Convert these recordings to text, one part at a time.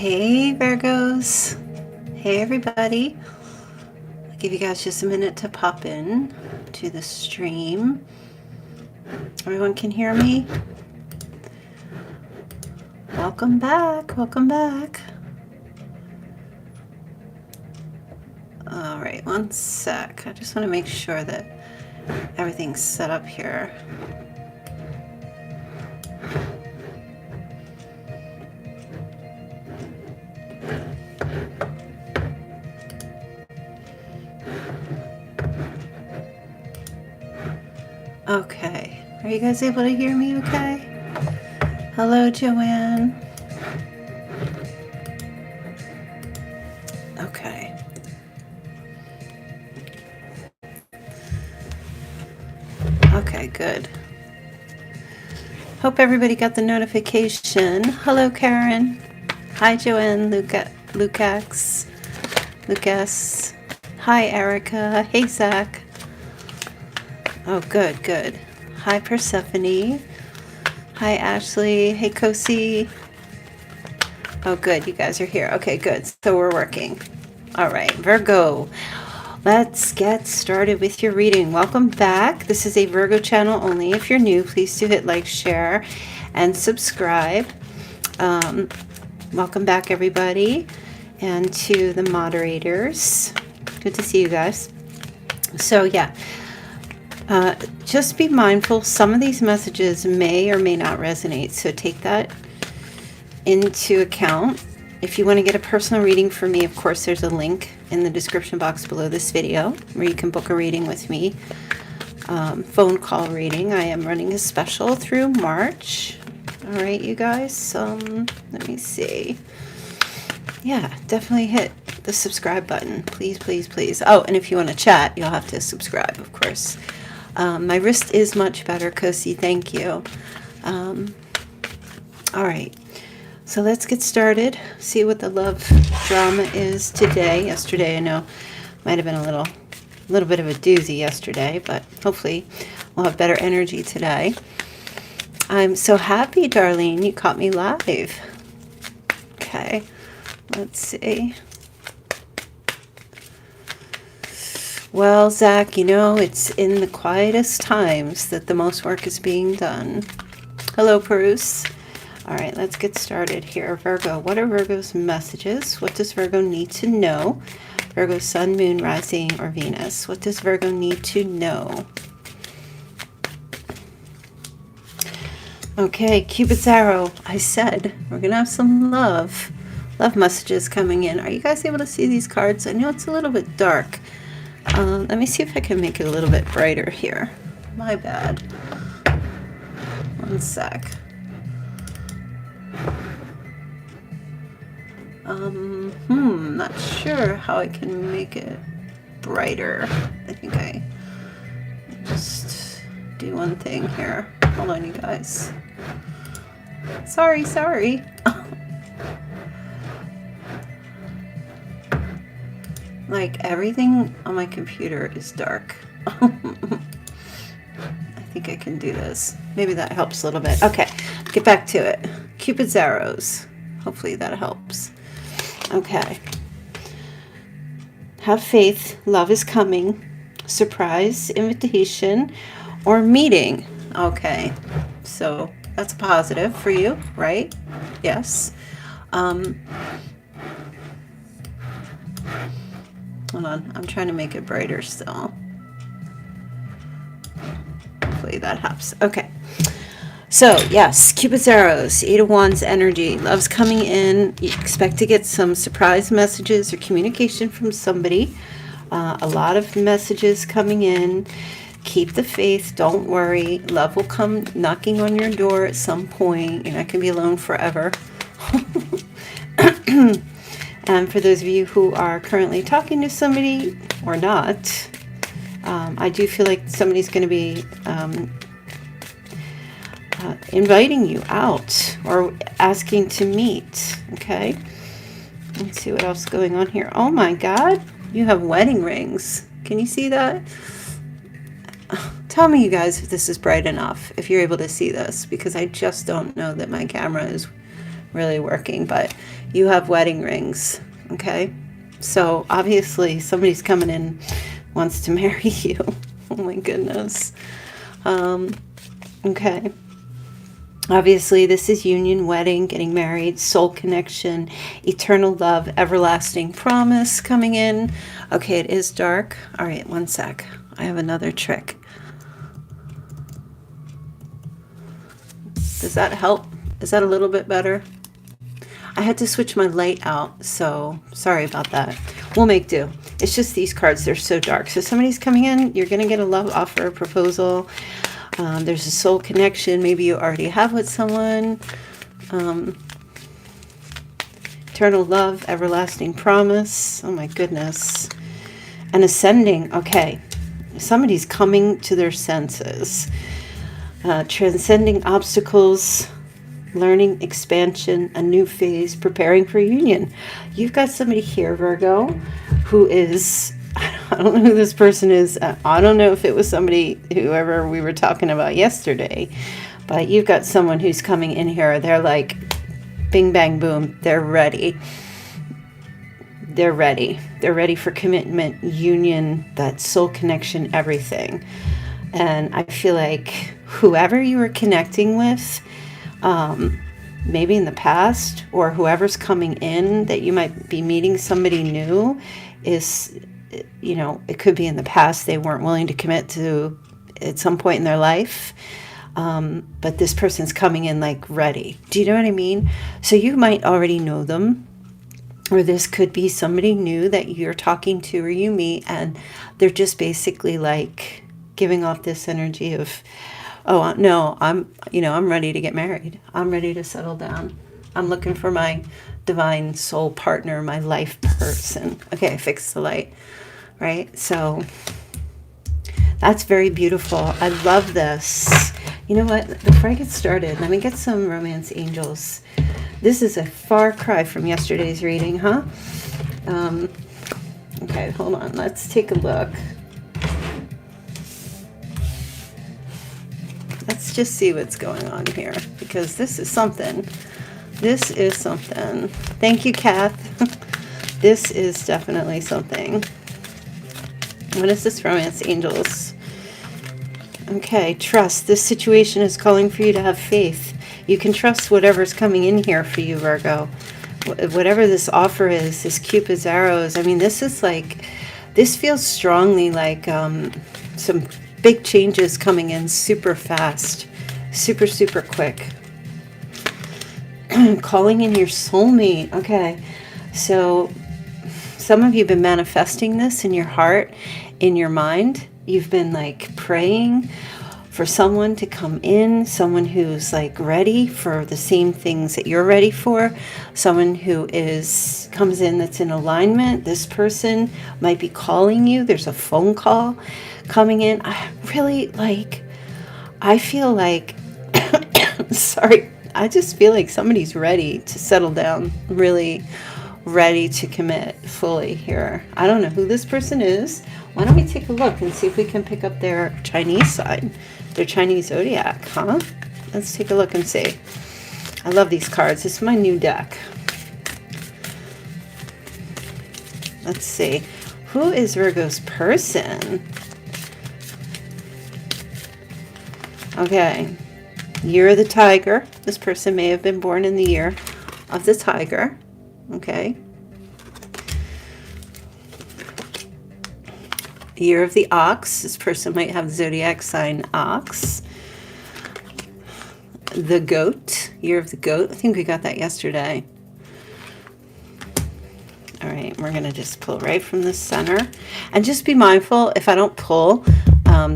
Hey Virgos, hey everybody. I'll give you guys just a minute to pop in to the stream. Everyone can hear me? Welcome back, welcome back. All right, one sec. I just want to make sure that everything's set up here. Okay, are you guys able to hear me okay? Hello, Joanne. Okay. Okay, good. Hope everybody got the notification. Hello, Karen. Hi, Joanne, Lucas. Hi, Erica. Hey, Zach. Oh, good, good. Hi, Persephone. Hi, Ashley. Hey, Kosi. Oh, good. You guys are here. Okay, good. So we're working. All right, Virgo. Let's get started with your reading. Welcome back. This is a Virgo channel only. If you're new, please do hit like, share, and subscribe. Welcome back, everybody, and to the moderators. Good to see you guys. So, yeah. Just be mindful, some of these messages may or may not resonate, so take that into account. If you want to get a personal reading from me, of course, there's a link in the description box below this video where you can book a reading with me. Phone call reading. I am running a special through March. All right, you guys. Let me see. Yeah, definitely hit the subscribe button. Please, please, please. Oh, and if you want to chat, you'll have to subscribe, of course. My wrist is much better, Kosi. Thank you. All right. So let's get started. See what the love drama is today. Yesterday, I know, might have been a little bit of a doozy yesterday, but hopefully we'll have better energy today. I'm so happy, Darlene. You caught me live. Okay. Let's see. Well, Zach, you know, it's in the quietest times that the most work is being done. Hello, Bruce. All right, let's get started here. Virgo, what are Virgo's messages? What does Virgo need to know? Virgo, sun, moon, rising, or Venus. What does Virgo need to know? Okay, Cupid's arrow. I said we're going to have some love messages coming in. Are you guys able to see these cards? I know it's a little bit dark. Let me see if I can make it a little bit brighter here. My bad. One sec. Not sure how I can make it brighter. I think I just do one thing here. Hold on, you guys. Sorry. Like, everything on my computer is dark. I think I can do this. Maybe that helps a little bit. Okay, get back to it. Cupid's arrows. Hopefully that helps. Okay. Have faith. Love is coming. Surprise, invitation, or meeting. Okay. So that's a positive for you, right? Yes. Hold on. I'm trying to make it brighter still. Hopefully that helps. Okay. So, yes, Cupid's arrows, Eight of Wands energy. Love's coming in. You expect to get some surprise messages or communication from somebody. A lot of messages coming in. Keep the faith. Don't worry. Love will come knocking on your door at some point. You're not going to be alone forever. And for those of you who are currently talking to somebody or not, I do feel like somebody's going to be inviting you out or asking to meet. Okay, let's see what else is going on here. Oh my God, you have wedding rings. Can you see that? Tell me, you guys, if this is bright enough, if you're able to see this, because I just don't know that my camera is really working, but you have wedding rings, okay? So obviously somebody's coming in, wants to marry you. Oh my goodness. Okay. Obviously, this is union, wedding, getting married, soul connection, eternal love, everlasting promise coming in. Okay, it is dark. All right, one sec. I have another trick. Does that help? Is that a little bit better? I had to switch my light out, so sorry about that. We'll make do. It's just these cards, they're so dark. So somebody's coming in, you're going to get a love offer, proposal. There's a soul connection. Maybe you already have with someone. Eternal love, everlasting promise. Oh my goodness. And ascending. Okay. Somebody's coming to their senses. Transcending obstacles, learning, expansion, a new phase, preparing for union. You've got somebody here, Virgo, who is... I don't know who this person is. I don't know if it was somebody, whoever we were talking about yesterday, but you've got someone who's coming in here. They're like, bing, bang, boom. They're ready. They're ready. They're ready for commitment, union, that soul connection, everything. And I feel like whoever you were connecting with, maybe in the past, or whoever's coming in that you might be meeting somebody new is... You know, it could be in the past they weren't willing to commit to at some point in their life. But this person's coming in like ready. Do you know what I mean? So you might already know them. Or this could be somebody new that you're talking to or you meet. And they're just basically like giving off this energy of, oh, no, I'm ready to get married. I'm ready to settle down. I'm looking for my divine soul partner, my life person. Okay, I fixed the light. Right? So that's very beautiful. I love this. You know what? Before I get started, let me get some romance angels. This is a far cry from yesterday's reading, huh? Okay, hold on. Let's take a look. Let's just see what's going on here, because this is something. This is something. Thank you, Kath. This is definitely something. What is this, romance angels? Okay, trust. This situation is calling for you to have faith. You can trust whatever's coming in here for you, Virgo. Whatever this offer is, this Cupid's arrows. I mean, this is like, this feels strongly like some big changes coming in super fast, super, super quick. Calling in your soulmate. Okay, so some of you have been manifesting this in your heart, in your mind. You've been like praying for someone to come in, someone who's like ready for the same things that you're ready for, someone who comes in that's in alignment. This person might be calling you. There's a phone call coming in. I feel like, sorry, I just feel like somebody's ready to settle down, really ready to commit fully here. I don't know who this person is. Why don't we take a look and see if we can pick up their Chinese side, their Chinese zodiac, huh? Let's take a look and see. I love these cards. This is my new deck. Let's see. Who is Virgo's person? Okay. Year of the Tiger. This person may have been born in the year of the Tiger. Okay. Year of the Ox. This person might have zodiac sign Ox. The Goat. Year of the Goat. I think we got that yesterday. All right. We're going to just pull right from the center. And just be mindful, if I don't pull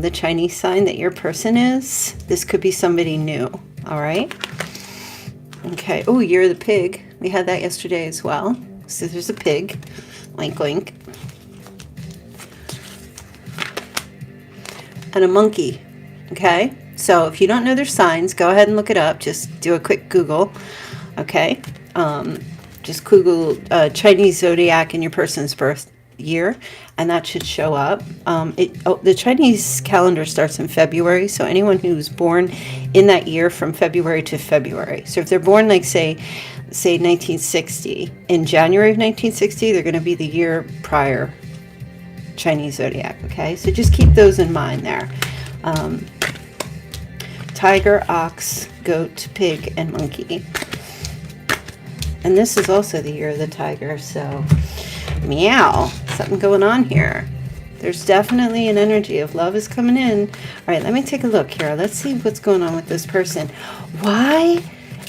the Chinese sign that your person is, this could be somebody new. All right. Okay. Oh, Year of the Pig. We had that yesterday as well. So there's a pig. Wink, wink. And a monkey. Okay. So if you don't know their signs, go ahead and look it up. Just do a quick Google. Okay. Just Google Chinese zodiac and your person's birth year. and that should show up. The Chinese calendar starts in February, so anyone who's born in that year from February to February. So if they're born, like say 1960, in January of 1960, they're going to be the year prior Chinese zodiac. Okay, so just keep those in mind there. Tiger, ox, goat, pig, and monkey. And this is also the year of the tiger, so meow, something going on here. There's definitely an energy of love is coming in. All right, let me take a look here. Let's see what's going on with this person. Why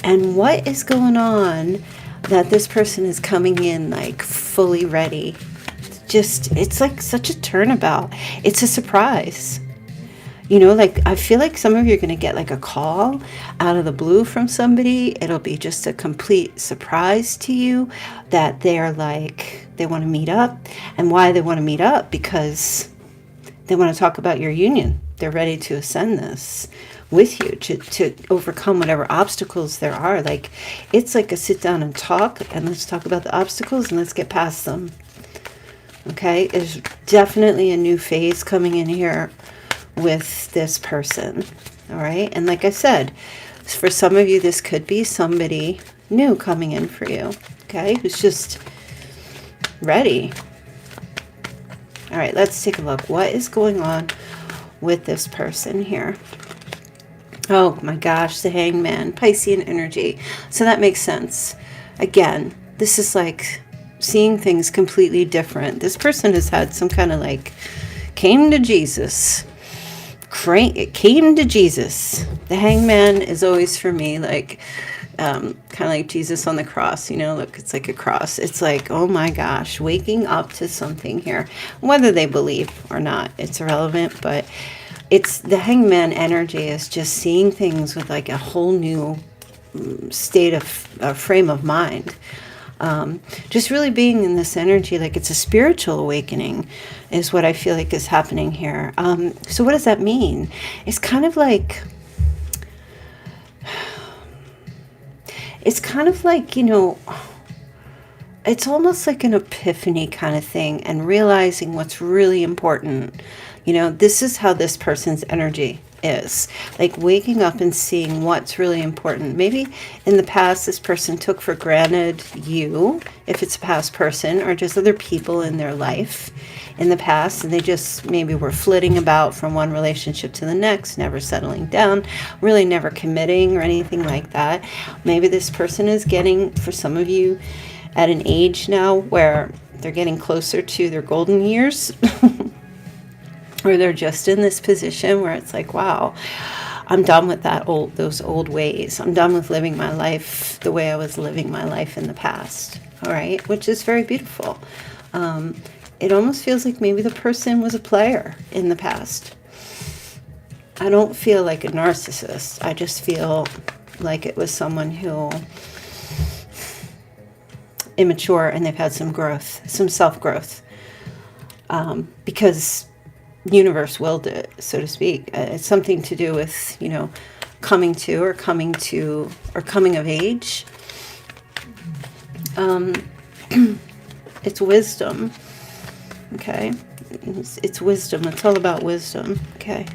and what is going on that this person is coming in like fully ready? Just, it's like such a turnabout. It's a surprise. You know, like I feel like some of you are going to get like a call out of the blue from somebody. It'll be just a complete surprise to you that they're like, they want to meet up. And why they want to meet up? Because they want to talk about your union. They're ready to ascend this with you to overcome whatever obstacles there are. Like, it's like a sit down and talk, and let's talk about the obstacles and let's get past them. Okay, there's definitely a new phase coming in here with this person. All right, and like I said, for some of you this could be somebody new coming in for you, okay, who's just ready. All right, let's take a look. What is going on with this person here? Oh my gosh, the Hangman, Piscean energy. So that makes sense. Again, this is like seeing things completely different. This person has had some kind of like came to Jesus. It came to Jesus. The Hangman is always for me like kind of like Jesus on the cross, you know, look, it's like a cross. It's like, oh my gosh, waking up to something here. Whether they believe or not, it's irrelevant, but it's the Hangman energy is just seeing things with like a whole new state of frame of mind. Just really being in this energy, like it's a spiritual awakening is what I feel like is happening here. So what does that mean? It's kind of like, you know, it's almost like an epiphany kind of thing, and realizing what's really important. You know, this is how this person's energy is, like waking up and seeing what's really important. Maybe in the past this person took for granted you, if it's a past person, or just other people in their life in the past, and they just maybe were flitting about from one relationship to the next, never settling down, really never committing or anything like that. Maybe this person is getting, for some of you, at an age now where they're getting closer to their golden years or they're just in this position where it's like, wow, I'm done with those old ways. I'm done with living my life the way I was living my life in the past. All right, which is very beautiful. It almost feels like maybe the person was a player in the past. I don't feel like a narcissist. I just feel like it was someone who immature, and they've had some growth, some self-growth, because universe willed it, so to speak. It's something to do with, you know, coming of age. It's wisdom. Okay, it's wisdom. It's all about wisdom. Okay,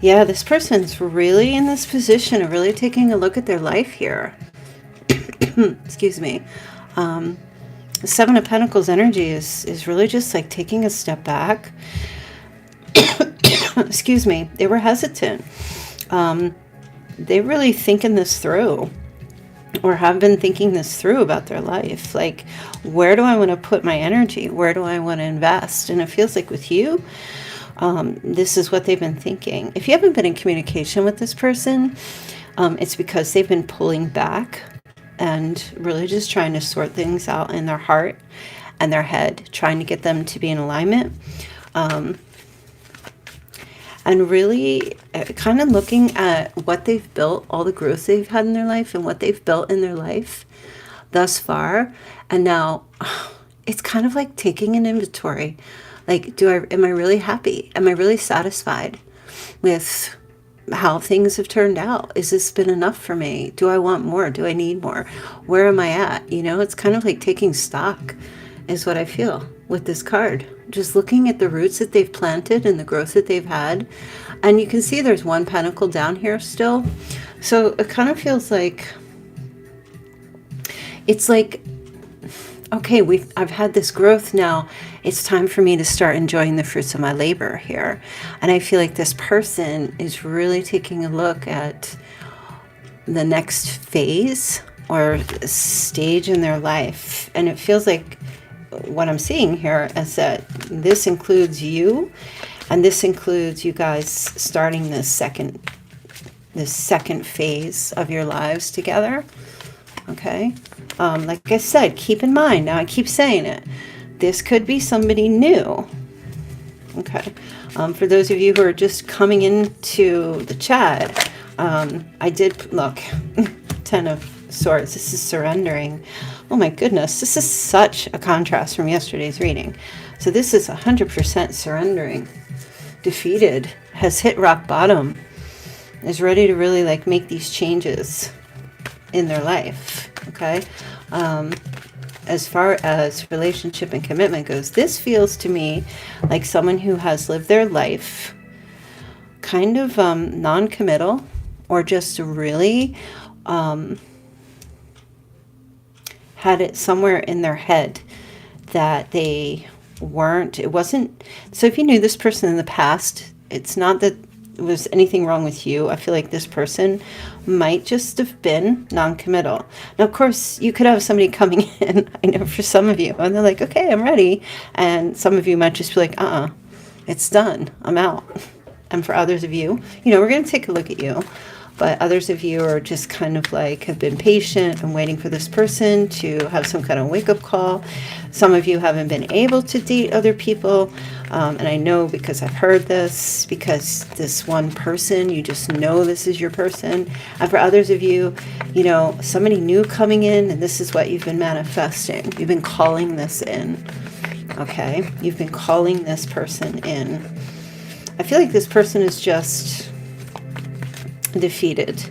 yeah, this person's really in this position of really taking a look at their life here. Excuse me. The Seven of Pentacles energy is really just like taking a step back. Excuse me. They were hesitant. They really thinking this through, or have been thinking this through about their life. Like, where do I want to put my energy? Where do I want to invest? And it feels like with you, this is what they've been thinking. If you haven't been in communication with this person, it's because they've been pulling back and really just trying to sort things out in their heart and their head, trying to get them to be in alignment. And really kind of looking at what they've built, all the growth they've had in their life and what they've built in their life thus far. And now it's kind of like taking an inventory. Like, am I really happy? Am I really satisfied with how things have turned out? Is this been enough for me? Do I want more? Do I need more? Where am I at? You know, it's kind of like taking stock is what I feel with this card. Just looking at the roots that they've planted and the growth that they've had. And you can see there's one pentacle down here still. So it kind of feels like, it's like, okay, I've had this growth now. It's time for me to start enjoying the fruits of my labor here. And I feel like this person is really taking a look at the next phase or stage in their life. And it feels like what I'm seeing here is that this includes you, and this includes you guys starting this second phase of your lives together. Okay. Like I said, keep in mind, now I keep saying it, this could be somebody new. Okay. For those of you who are just coming into the chat, I did look, 10 of Swords. This is surrendering. Oh my goodness, this is such a contrast from yesterday's reading. So this is 100% surrendering. Defeated, has hit rock bottom, is ready to really like make these changes in their life. Okay. As far as relationship and commitment goes, this feels to me like someone who has lived their life kind of non-committal, or just really had it somewhere in their head that they weren't, it wasn't. So if you knew this person in the past, it's not that it was anything wrong with you. I feel like this person might just have been non-committal. Now, of course, you could have somebody coming in, I know for some of you, and they're like, okay, I'm ready. And some of you might just be like, it's done, I'm out. And for others of you, we're going to take a look at you. But others of you are just kind of like have been patient and waiting for this person to have some kind of wake-up call. Some of you haven't been able to date other people. And I know because I've heard this, because this one person, you just know this is your person. And for others of you, somebody new coming in, and this is what you've been manifesting. You've been calling this in. Okay? You've been calling this person in. I feel like this person is just defeated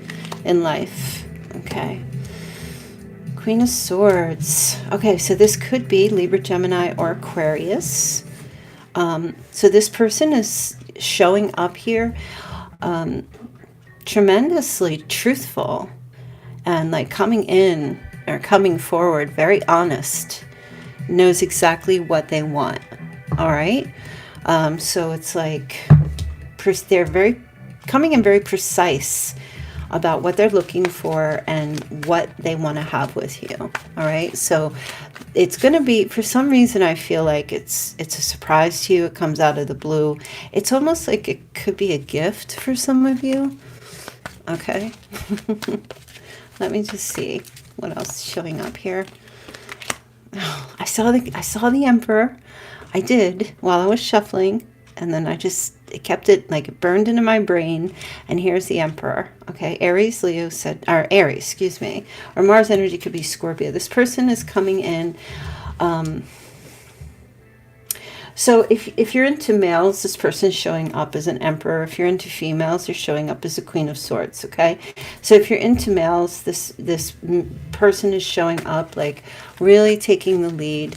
in life. Okay. Queen of Swords. Okay, so this could be Libra, Gemini, or Aquarius. So this person is showing up here tremendously truthful and like coming in or coming forward, very honest, knows exactly what they want. All right. So it's like they're very coming in very precise about what they're looking for and what they want to have with you. All right. So it's going to be, for some reason, I feel like it's a surprise to you. It comes out of the blue. It's almost like it could be a gift for some of you. Okay. Let me just see what else is showing up here. Oh, I saw the Emperor. I did while I was shuffling, and then it kept it like it burned into my brain. And here's the Emperor. Okay, Aries, Leo said, or Aries, excuse me, or Mars energy could be Scorpio. This person is coming in. So if you're into males, this person's showing up as an Emperor. If you're into females, they're showing up as a Queen of Swords. Okay, so if you're into males, this person is showing up like really taking the lead,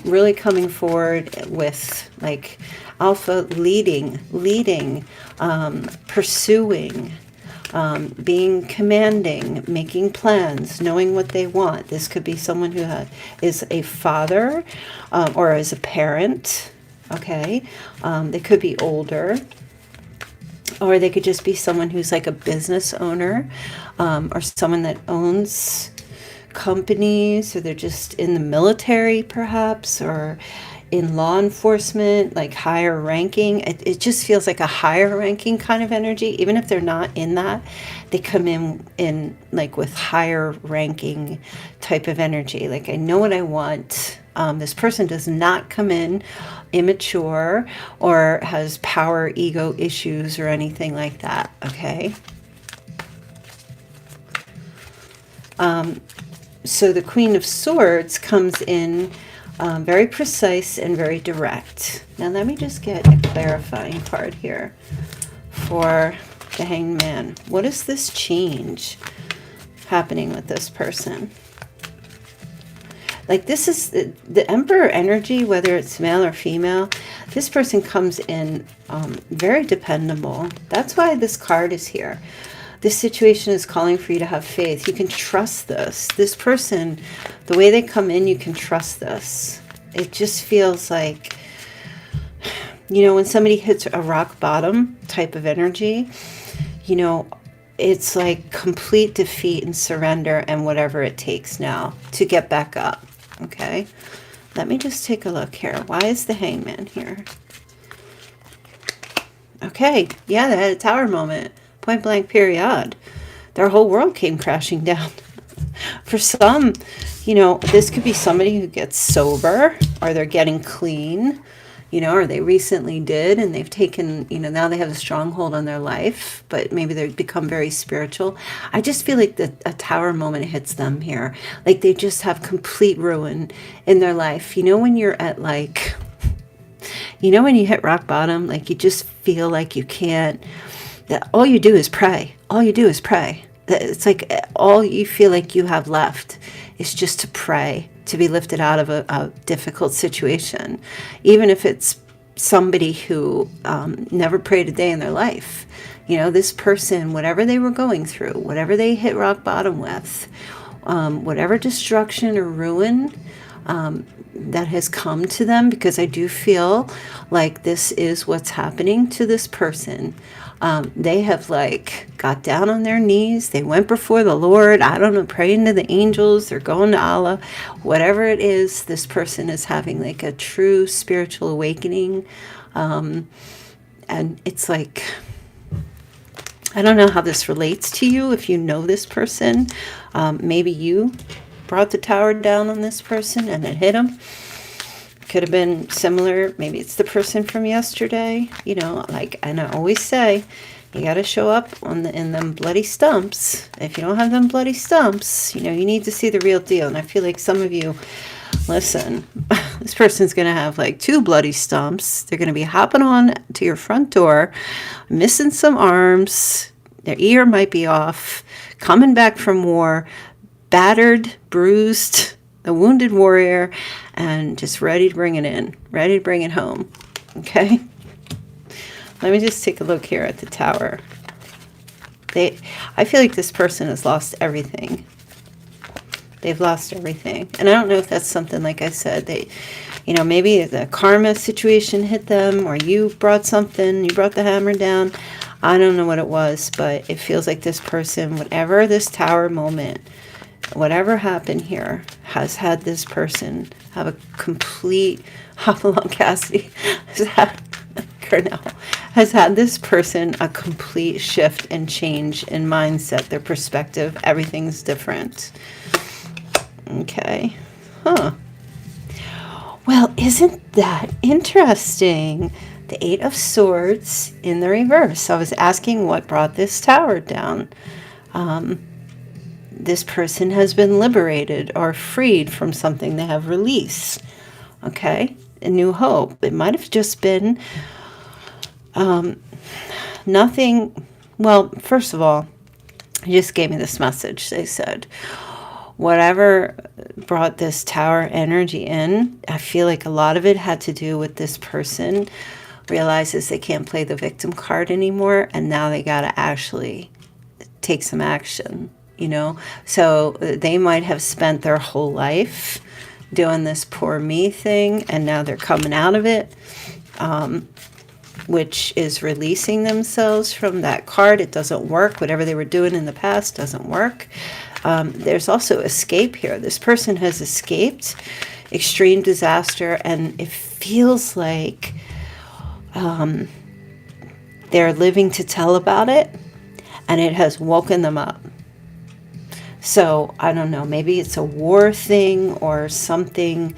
really coming forward with like alpha, leading, pursuing, being commanding, making plans, knowing what they want. This could be someone who is a father or is a parent. Okay, they could be older, or they could just be someone who's like a business owner, or someone that owns companies, or they're just in the military perhaps, or in law enforcement, like higher ranking. It just feels like a higher ranking kind of energy. Even if they're not in that, they come in like with higher ranking type of energy. Like, I know what I want. This person does not come in immature or has power ego issues or anything like that. Okay. So the Queen of Swords comes in very precise and very direct. Now let me just get a clarifying card here for the Hanged Man. What is this change happening with this person? Like this is the Emperor energy, whether it's male or female. This person comes in very dependable. That's why this card is here. This situation is calling for you to have faith. You can trust this. This person, the way they come in, you can trust this. It just feels like, you know, when somebody hits a rock bottom type of energy, you know, it's like complete defeat and surrender and whatever it takes now to get back up. Okay, let me just take a look here. Why is the Hangman here? Okay, yeah, they had a tower moment. Point blank period. Their whole world came crashing down. For some, you know, this could be somebody who gets sober, or they're getting clean, you know, or they recently did and they've taken, you know, now they have a stronghold on their life, but maybe they've become very spiritual. I just feel like a tower moment hits them here. Like they just have complete ruin in their life. You know, when you're at like, you know, when you hit rock bottom, like you just feel like you can't, that all you do is pray. All you do is pray. It's like all you feel like you have left is just to pray, to be lifted out of a difficult situation, even if it's somebody who never prayed a day in their life. You know, this person, whatever they were going through, whatever they hit rock bottom with, whatever destruction or ruin that has come to them, because I do feel like this is what's happening to this person. They have like got down on their knees. They went before the Lord. I don't know, praying to the angels. They're going to Allah. Whatever it is, this person is having like a true spiritual awakening. And it's like, I don't know how this relates to you. If you know this person, maybe you brought the tower down on this person and it hit them. Could have been similar. Maybe it's the person from yesterday, you know, like, and I always say, you got to show up in them bloody stumps. If you don't have them bloody stumps, you know, you need to see the real deal. And I feel like some of you, listen, this person's going to have like 2 bloody stumps. They're going to be hopping on to your front door, missing some arms. Their ear might be off, coming back from war, battered, bruised, a wounded warrior, and just ready to bring it in, ready to bring it home. Okay, let me just take a look here at the tower. I feel like this person has lost everything. They've lost everything, and I don't know if that's something, like I said, they, you know, maybe the karma situation hit them, or you brought something, you brought the hammer down. I don't know what it was, but it feels like this person, whatever this tower moment, whatever happened here, has had this person have a complete, Hopalong Cassidy has had this person a complete shift and change in mindset, their perspective, everything's different. Okay. Huh. Well, isn't that interesting? The 8 of Swords in the reverse. I was asking what brought this tower down. This person has been liberated or freed from something. They have release. Okay? A new hope. It might have just been nothing. Well, first of all, he just gave me this message. They said, whatever brought this tower energy in, I feel like a lot of it had to do with this person realizes they can't play the victim card anymore, and now they got to actually take some action, you know? So they might have spent their whole life doing this poor me thing, and now they're coming out of it, which is releasing themselves from that card. It doesn't work. Whatever they were doing in the past doesn't work. There's also escape here. This person has escaped extreme disaster, and it feels like they're living to tell about it, and it has woken them up. So I don't know, maybe it's a war thing or something.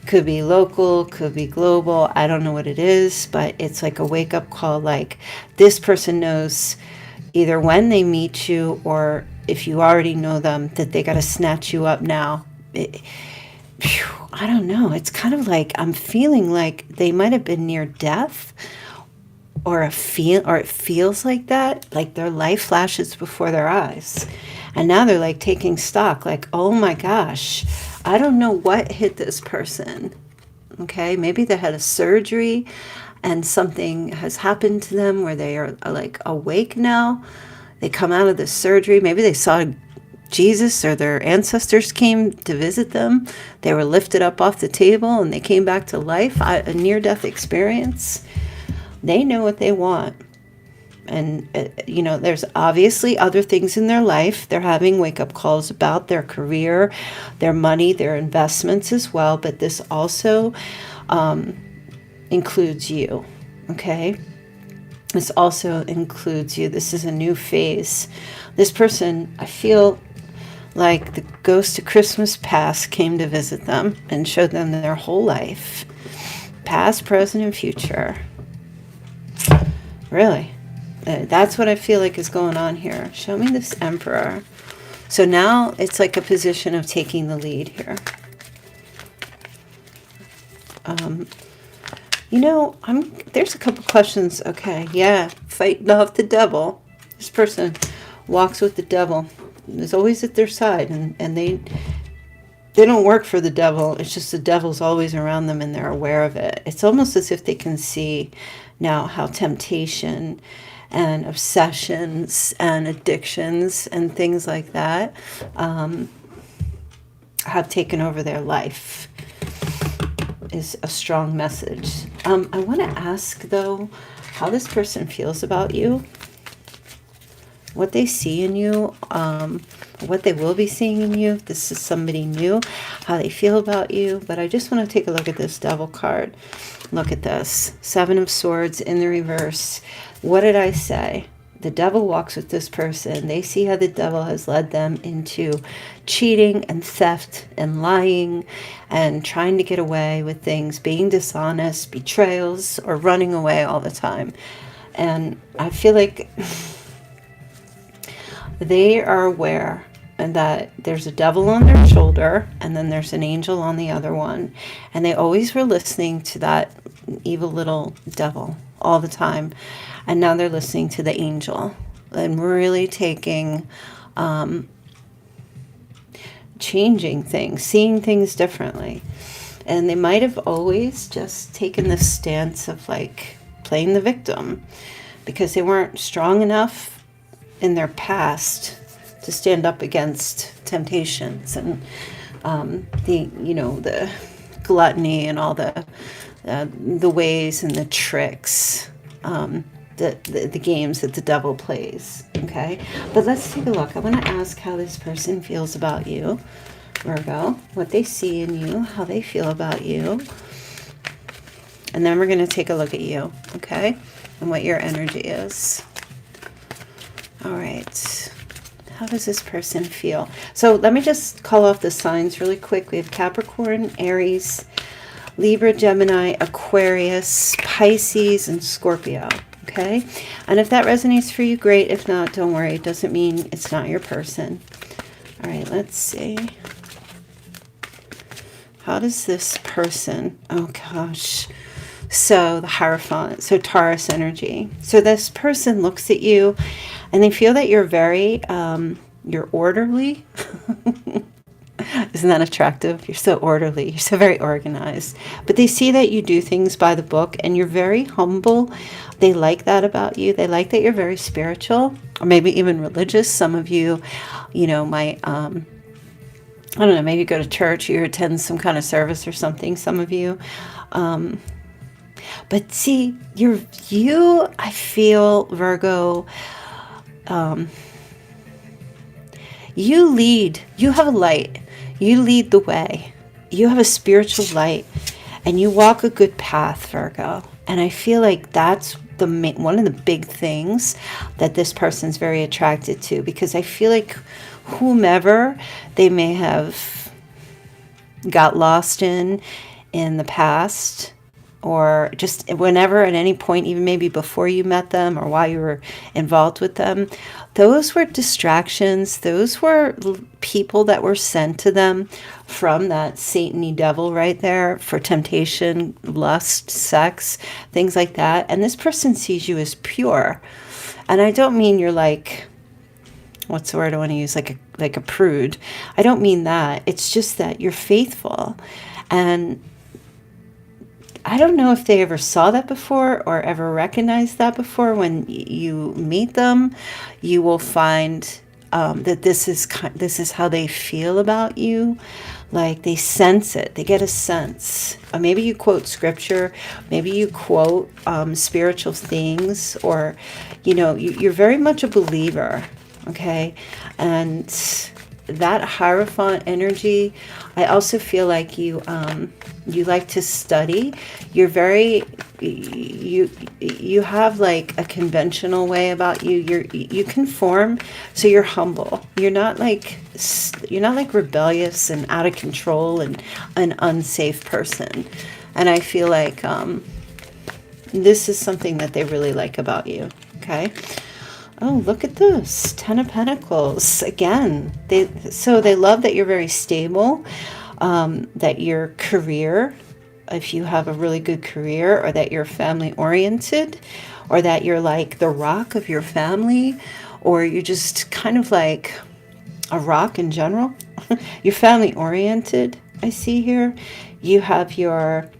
Could be local, could be global. I don't know what it is, but it's like a wake-up call. Like, this person knows either when they meet you, or if you already know them, that they got to snatch you up now. I don't know. It's kind of like I'm feeling like they might have been near death, or it feels like that, like their life flashes before their eyes, And now they're like taking stock, like, oh my gosh, I don't know what hit this person. Okay, maybe they had a surgery and something has happened to them where they are like awake now. They come out of the surgery. Maybe they saw Jesus or their ancestors came to visit them. They were lifted up off the table and they came back to life. A near-death experience. They know what they want. And, you know, there's obviously other things in their life they're having wake-up calls about, their career, their money, their investments as well. But this also includes you, okay? This also includes you. This is a new phase. This person, I feel like the ghost of Christmas past came to visit them and showed them their whole life. Past, present, and future. Really. That's what I feel like is going on here. Show me this Emperor. So now it's like a position of taking the lead here. You know, there's a couple questions. Okay, yeah, fighting off the devil. This person walks with the devil. Is always at their side, and they don't work for the devil. It's just the devil's always around them and they're aware of it. It's almost as if they can see now how temptation and obsessions and addictions and things like that have taken over their life. Is a strong message. I want to ask, though, how this person feels about you, what they see in you, what they will be seeing in you, if this is somebody new, how they feel about you. But I just want to take a look at this Devil card. Look at this. 7 of Swords in the reverse. What did I say? The devil walks with this person. They see how the devil has led them into cheating and theft and lying and trying to get away with things, being dishonest, betrayals, or running away all the time. And I feel like they are aware that there's a devil on their shoulder and then there's an angel on the other one. And they always were listening to that evil little devil all the time. And now they're listening to the angel and really taking, changing things, seeing things differently. And they might have always just taken this stance of like playing the victim because they weren't strong enough in their past to stand up against temptations and the gluttony and all the ways and the tricks. The games that the devil plays, okay? But let's take a look. I want to ask how this person feels about you, Virgo, what they see in you, how they feel about you. And then we're going to take a look at you, okay? And what your energy is. All right. How does this person feel? So let me just call off the signs really quick. We have Capricorn, Aries, Libra, Gemini, Aquarius, Pisces, and Scorpio. Okay, and if that resonates for you, great. If not, don't worry. It doesn't mean it's not your person. All right, let's see. How does this person, oh gosh. So the Hierophant, so Taurus energy. So this person looks at you and they feel that you're very, you're orderly. Isn't that attractive? You're so orderly. You're so very organized. But they see that you do things by the book and you're very humble. They like that about you. They like that you're very spiritual or maybe even religious. Some of you, might, I don't know, maybe go to church, you attend some kind of service or something, some of you. But see, I feel, Virgo, you lead. You have a light. You lead the way. You have a spiritual light. And you walk a good path, Virgo. And I feel like that's one of the big things that this person's very attracted to. Because I feel like whomever they may have got lost in the past, or just whenever, at any point, even maybe before you met them or while you were involved with them, those were distractions. Those were people that were sent to them from that Satan-y devil right there for temptation, lust, sex, things like that. And this person sees you as pure. And I don't mean you're like what's the word I want to use, like a prude. I don't mean that. It's just that you're faithful. And I don't know if they ever saw that before or ever recognized that before. When you meet them, you will find that this is how they feel about you. Like they sense it. They get a sense. Maybe you quote scripture. Maybe you quote spiritual things, or you're very much a believer. Okay, and that Hierophant energy, I also feel like you like to study. You're very, you have like a conventional way about you. You conform, so you're humble. You're not like rebellious and out of control and an unsafe person. And I feel like this is something that they really like about you. Okay. Oh, look at this. 10 of Pentacles. Again, they love that you're very stable, that your career, if you have a really good career, or that you're family oriented, or that you're like the rock of your family, or you're just kind of like a rock in general. You're family oriented, I see here. You have your,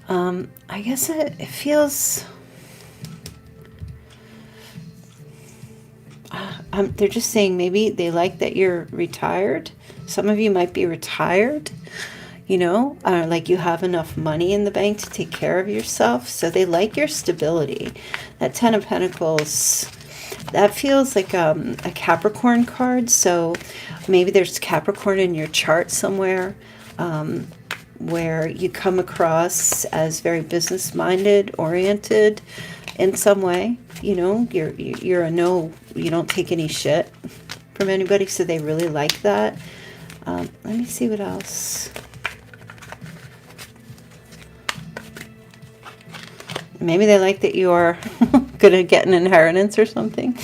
I guess it feels... they're just saying maybe they like that you're retired. Some of you might be retired, like you have enough money in the bank to take care of yourself. So they like your stability. That 10 of Pentacles, that feels like a Capricorn card. So maybe there's Capricorn in your chart somewhere, where you come across as very business-minded, oriented in some way. You're a no, you don't take any shit from anybody, so they really like that. Let me see what else. Maybe they like that you're good at getting an inheritance or something.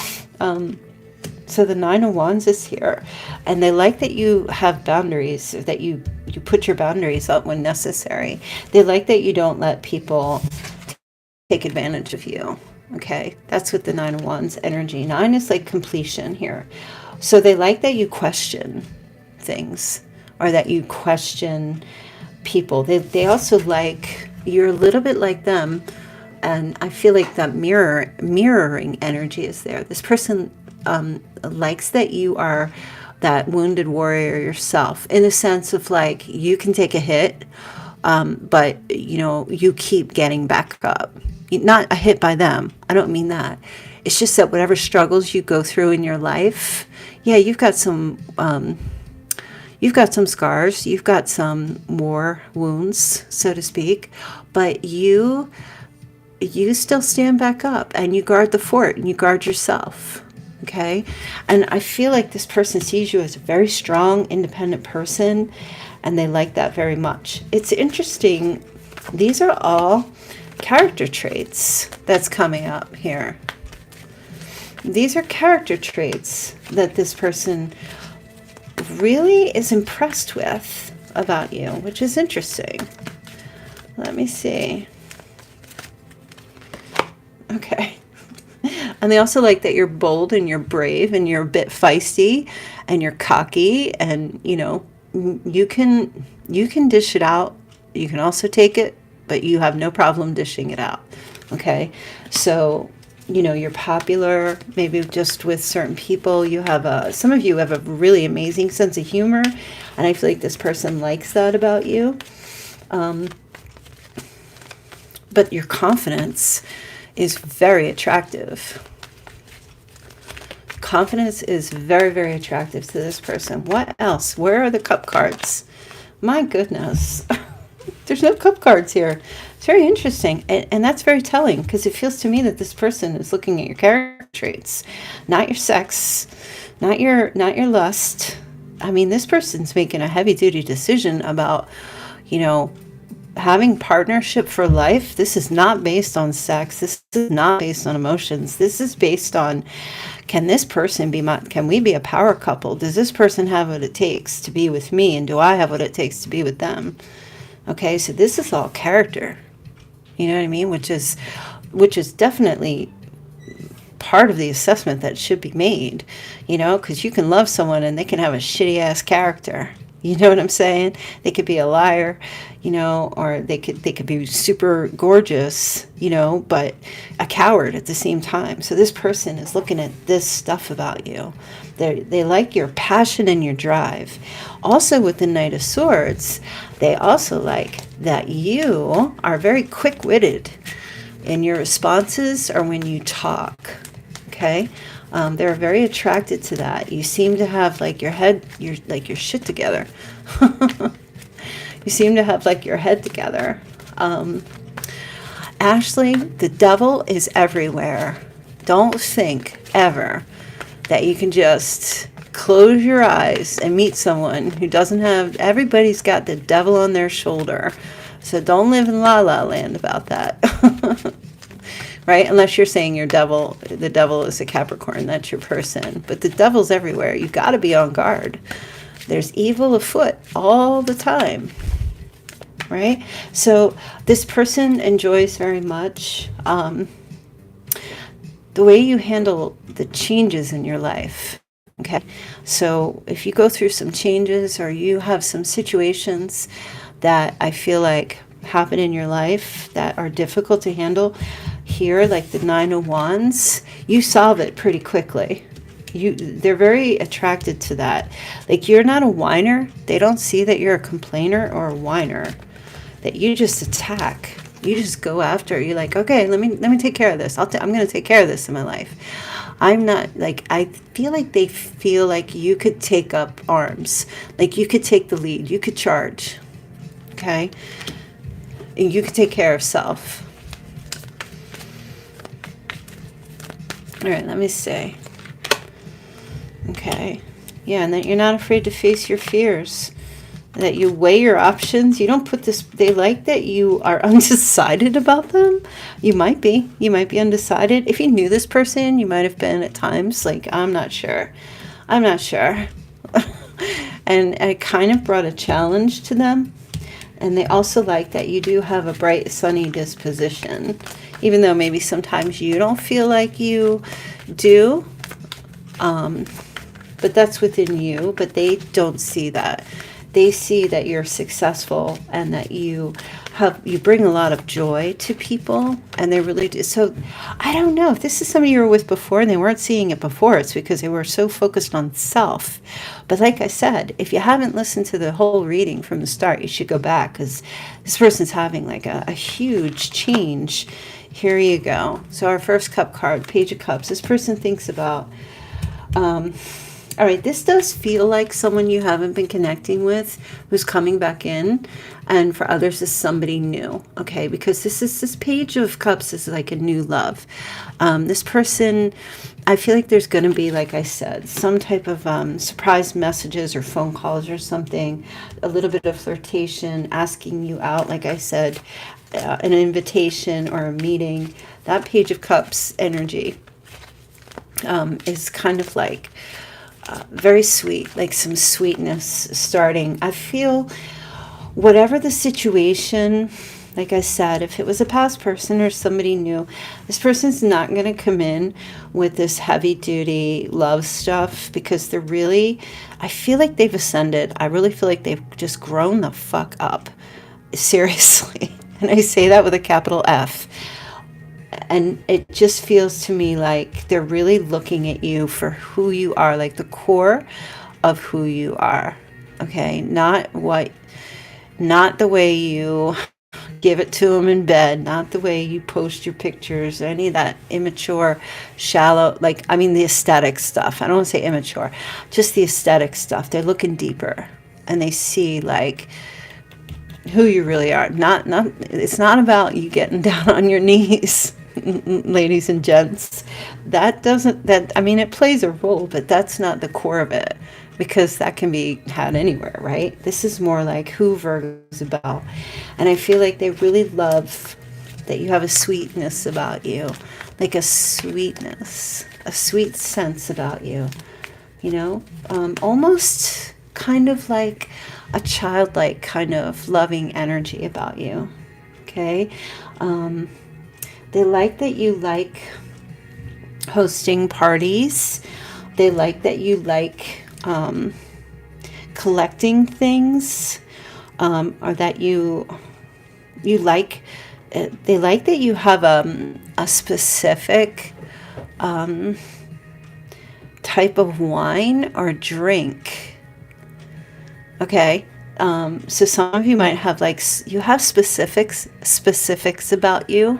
So the 9 of Wands is here, and they like that you have boundaries, that you put your boundaries up when necessary. They like that you don't let people take advantage of you. Okay, that's with the 9 of Wands energy. 9 is like completion here. So they like that you question things, or that you question people. They also like, you're a little bit like them, and I feel like that mirroring energy is there. This person likes that you are that wounded warrior yourself, in the sense of like, you can take a hit, but you keep getting back up. Not a hit by them. I don't mean that. It's just that whatever struggles you go through in your life, yeah, you've got some scars, you've got some war wounds, so to speak, but you still stand back up, and you guard the fort, and you guard yourself. Okay? And I feel like this person sees you as a very strong, independent person, and they like that very much. It's interesting. These are all character traits that's coming up here. These are character traits that this person really is impressed with about you, which is interesting. Let me see. Okay. And they also like that you're bold and you're brave and you're a bit feisty and you're cocky, and you can dish it out. You can also take it, but you have no problem dishing it out. Okay, so you're popular, maybe just with certain people. You have some of you have a really amazing sense of humor, and I feel like this person likes that about you. But your confidence is very attractive. Confidence is very, very attractive to this person. What else? Where are the cup cards? My goodness. There's no cup cards here. It's very interesting. And that's very telling, because it feels to me that this person is looking at your character traits, not your sex, not your lust. I mean, this person's making a heavy duty decision about, having partnership for life. This is not based on sex. This is not based on emotions. This is based on, can this person can we be a power couple? Does this person have what it takes to be with me? And do I have what it takes to be with them? Okay, so this is all character. You know what I mean? Which is definitely part of the assessment that should be made, you know, because you can love someone and they can have a shitty ass character. You know what I'm saying? They could be a liar, you know, or they could be super gorgeous, you know, but a coward at the same time. So this person is looking at this stuff about you. They like your passion and your drive. Also with the Knight of Swords, they also like that you are very quick-witted in your responses or when you talk. Okay? They're very attracted to that. You seem to have like your shit together. You seem to have like your head together. Ashley, the devil is everywhere. Don't think ever that you can just close your eyes and meet someone who doesn't have, everybody's got the devil on their shoulder. So don't live in la la land about that. Right? Unless you're saying the devil is a Capricorn, that's your person. But the devil's everywhere. You've got to be on guard. There's evil afoot all the time. Right? So this person enjoys very much the way you handle the changes in your life. Okay? So if you go through some changes or you have some situations that I feel like happen in your life that are difficult to handle, here, like the Nine of Wands, you solve it pretty quickly. They're very attracted to that. Like, you're not a whiner. They don't see that you're a complainer or a whiner. That you just attack. You just go after. You're like, okay, let me take care of this. I'm going to take care of this in my life. I'm not like, I feel like they feel like you could take up arms. Like you could take the lead. You could charge. Okay? And you could take care of self. All right, let me see. Okay. Yeah, and that you're not afraid to face your fears. That you weigh your options. You don't put this, they like that you are undecided about them. You might be undecided. If you knew this person, you might have been at times like, I'm not sure. And it kind of brought a challenge to them. And they also like that you do have a bright, sunny disposition. Even though maybe sometimes you don't feel like you do. But that's within you. But they don't see that. They see that you're successful and that you bring a lot of joy to people, and they really do. So I don't know if this is somebody you were with before and they weren't seeing it before. It's because they were so focused on self. But like I said, if you haven't listened to the whole reading from the start, you should go back, because this person's having like a huge change. Here you go. So our first cup card, Page of Cups. This person thinks about all right, this does feel like someone you haven't been connecting with who's coming back in, and for others is somebody new, okay? Because this Page of Cups is like a new love. This person, I feel like there's going to be, like I said, some type of surprise messages or phone calls or something, a little bit of flirtation, asking you out, like I said, an invitation or a meeting. That Page of Cups energy is kind of like very sweet, like some sweetness starting. I feel whatever the situation, like I said, if it was a past person or somebody new, this person's not going to come in with this heavy duty love stuff, because they're really, I feel like they've ascended. I really feel like they've just grown the fuck up. Seriously. And I say that with a capital F. And it just feels to me like they're really looking at you for who you are, like the core of who you are. Okay, not the way you give it to them in bed, not the way you post your pictures, any of that immature, shallow, like, I mean the aesthetic stuff. I don't want to say immature, just the aesthetic stuff. They're looking deeper, and they see like who you really are. Not it's not about you getting down on your knees. Ladies and gents, I mean, it plays a role, but that's not the core of it, because that can be had anywhere, right? This is more like who Virgo is about. And I feel like they really love that you have a sweetness about you, like a sweetness, a sweet sense about you, you know, almost kind of like a childlike kind of loving energy about you. Okay. They like that you like hosting parties. They like that you like collecting things, or that you like, they like that you have a specific type of wine or drink. Okay. So some of you might have like, you have specifics about you.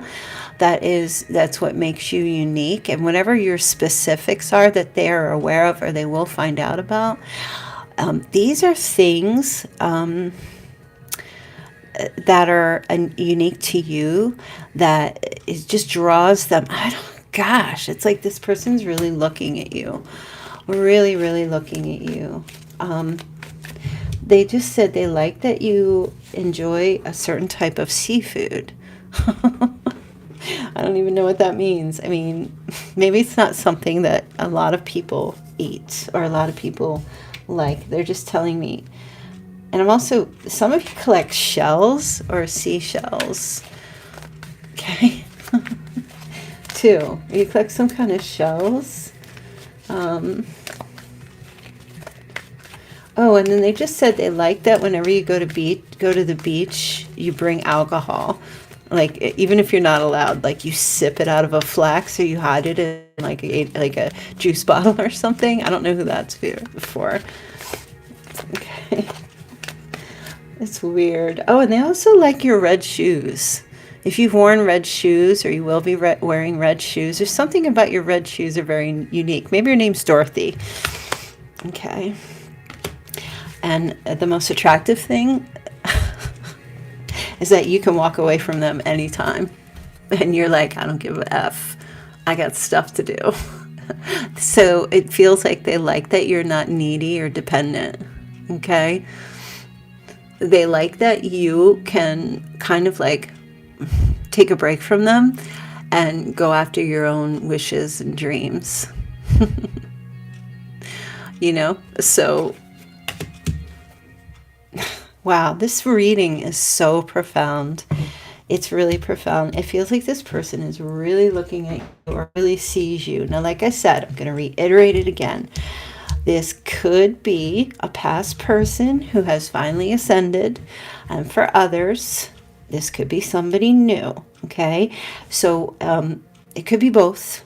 That's what makes you unique. And whatever your specifics are that they are aware of or they will find out about, these are things that are unique to you, that it just draws them. Gosh, it's like this person's really looking at you. Really, really looking at you. They just said they like that you enjoy a certain type of seafood. I don't even know what that means. I mean, maybe it's not something that a lot of people eat or a lot of people like. They're just telling me. And I'm also, some of you collect shells or seashells. Okay. Too. You collect some kind of shells. Oh, and then they just said they like that whenever you go to the beach, you bring alcohol. Like, even if you're not allowed, like you sip it out of a flask or you hide it in like a juice bottle or something. I don't know who that's for. Okay. It's weird. Oh, and they also like your red shoes. If you've worn red shoes or you will be wearing red shoes, there's something about your red shoes are very unique. Maybe your name's Dorothy. Okay. And the most attractive thing is that you can walk away from them anytime. And you're like, I don't give a F. I got stuff to do. So it feels like they like that you're not needy or dependent. Okay? They like that you can kind of like take a break from them and go after your own wishes and dreams. You know? So wow, this reading is so profound. It's really profound. It feels like this person is really looking at you or really sees you. Now, like I said, I'm going to reiterate it again. This could be a past person who has finally ascended. And for others, this could be somebody new. Okay? So it could be both.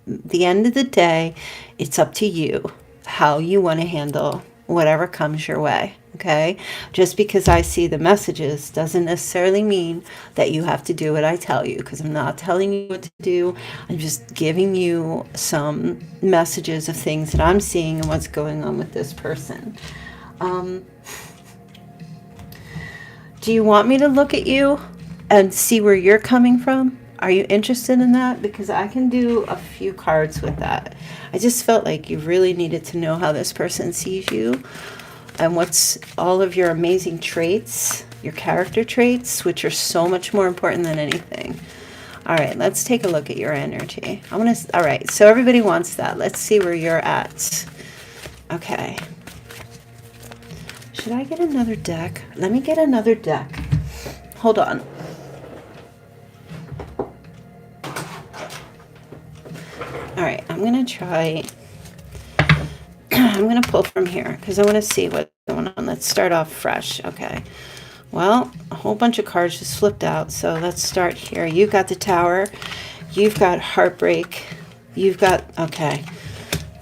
At the end of the day, it's up to you how you want to handle whatever comes your way. Okay? Just because I see the messages doesn't necessarily mean that you have to do what I tell you, because I'm not telling you what to do. I'm just giving you some messages of things that I'm seeing and what's going on with this person. Do you want me to look at you and see where you're coming from? Are you interested in that? Because I can do a few cards with that. I just felt like you really needed to know how this person sees you and what's all of your amazing traits, your character traits, which are so much more important than anything. All right, let's take a look at your energy. All right, so everybody wants that. Let's see where you're at. Okay. Should I get another deck? Let me get another deck. Hold on. All right, I'm going to try... I'm going to pull from here because I want to see what's going on. Let's start off fresh. Okay. Well, a whole bunch of cards just flipped out. So let's start here. You've got the Tower. You've got Heartbreak. You've got... Okay.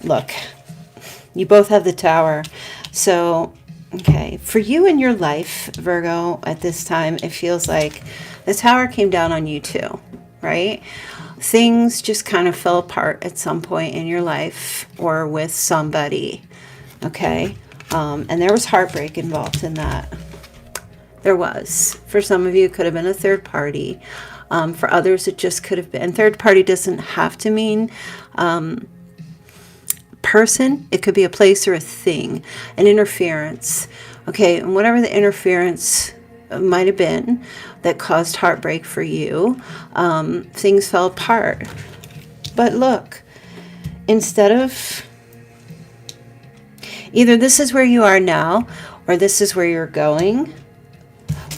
Look. You both have the Tower. So, okay. For you in your life, Virgo, at this time, it feels like the Tower came down on you too. Right? Things just kind of fell apart at some point in your life or with somebody, okay? And there was heartbreak involved in that. There was. For some of you, it could have been a third party. For others, it just could have been. Third party doesn't have to mean person. It could be a place or a thing, an interference, okay? And whatever the interference might have been that caused heartbreak for you, things fell apart. But look, instead of either this is where you are now or this is where you're going,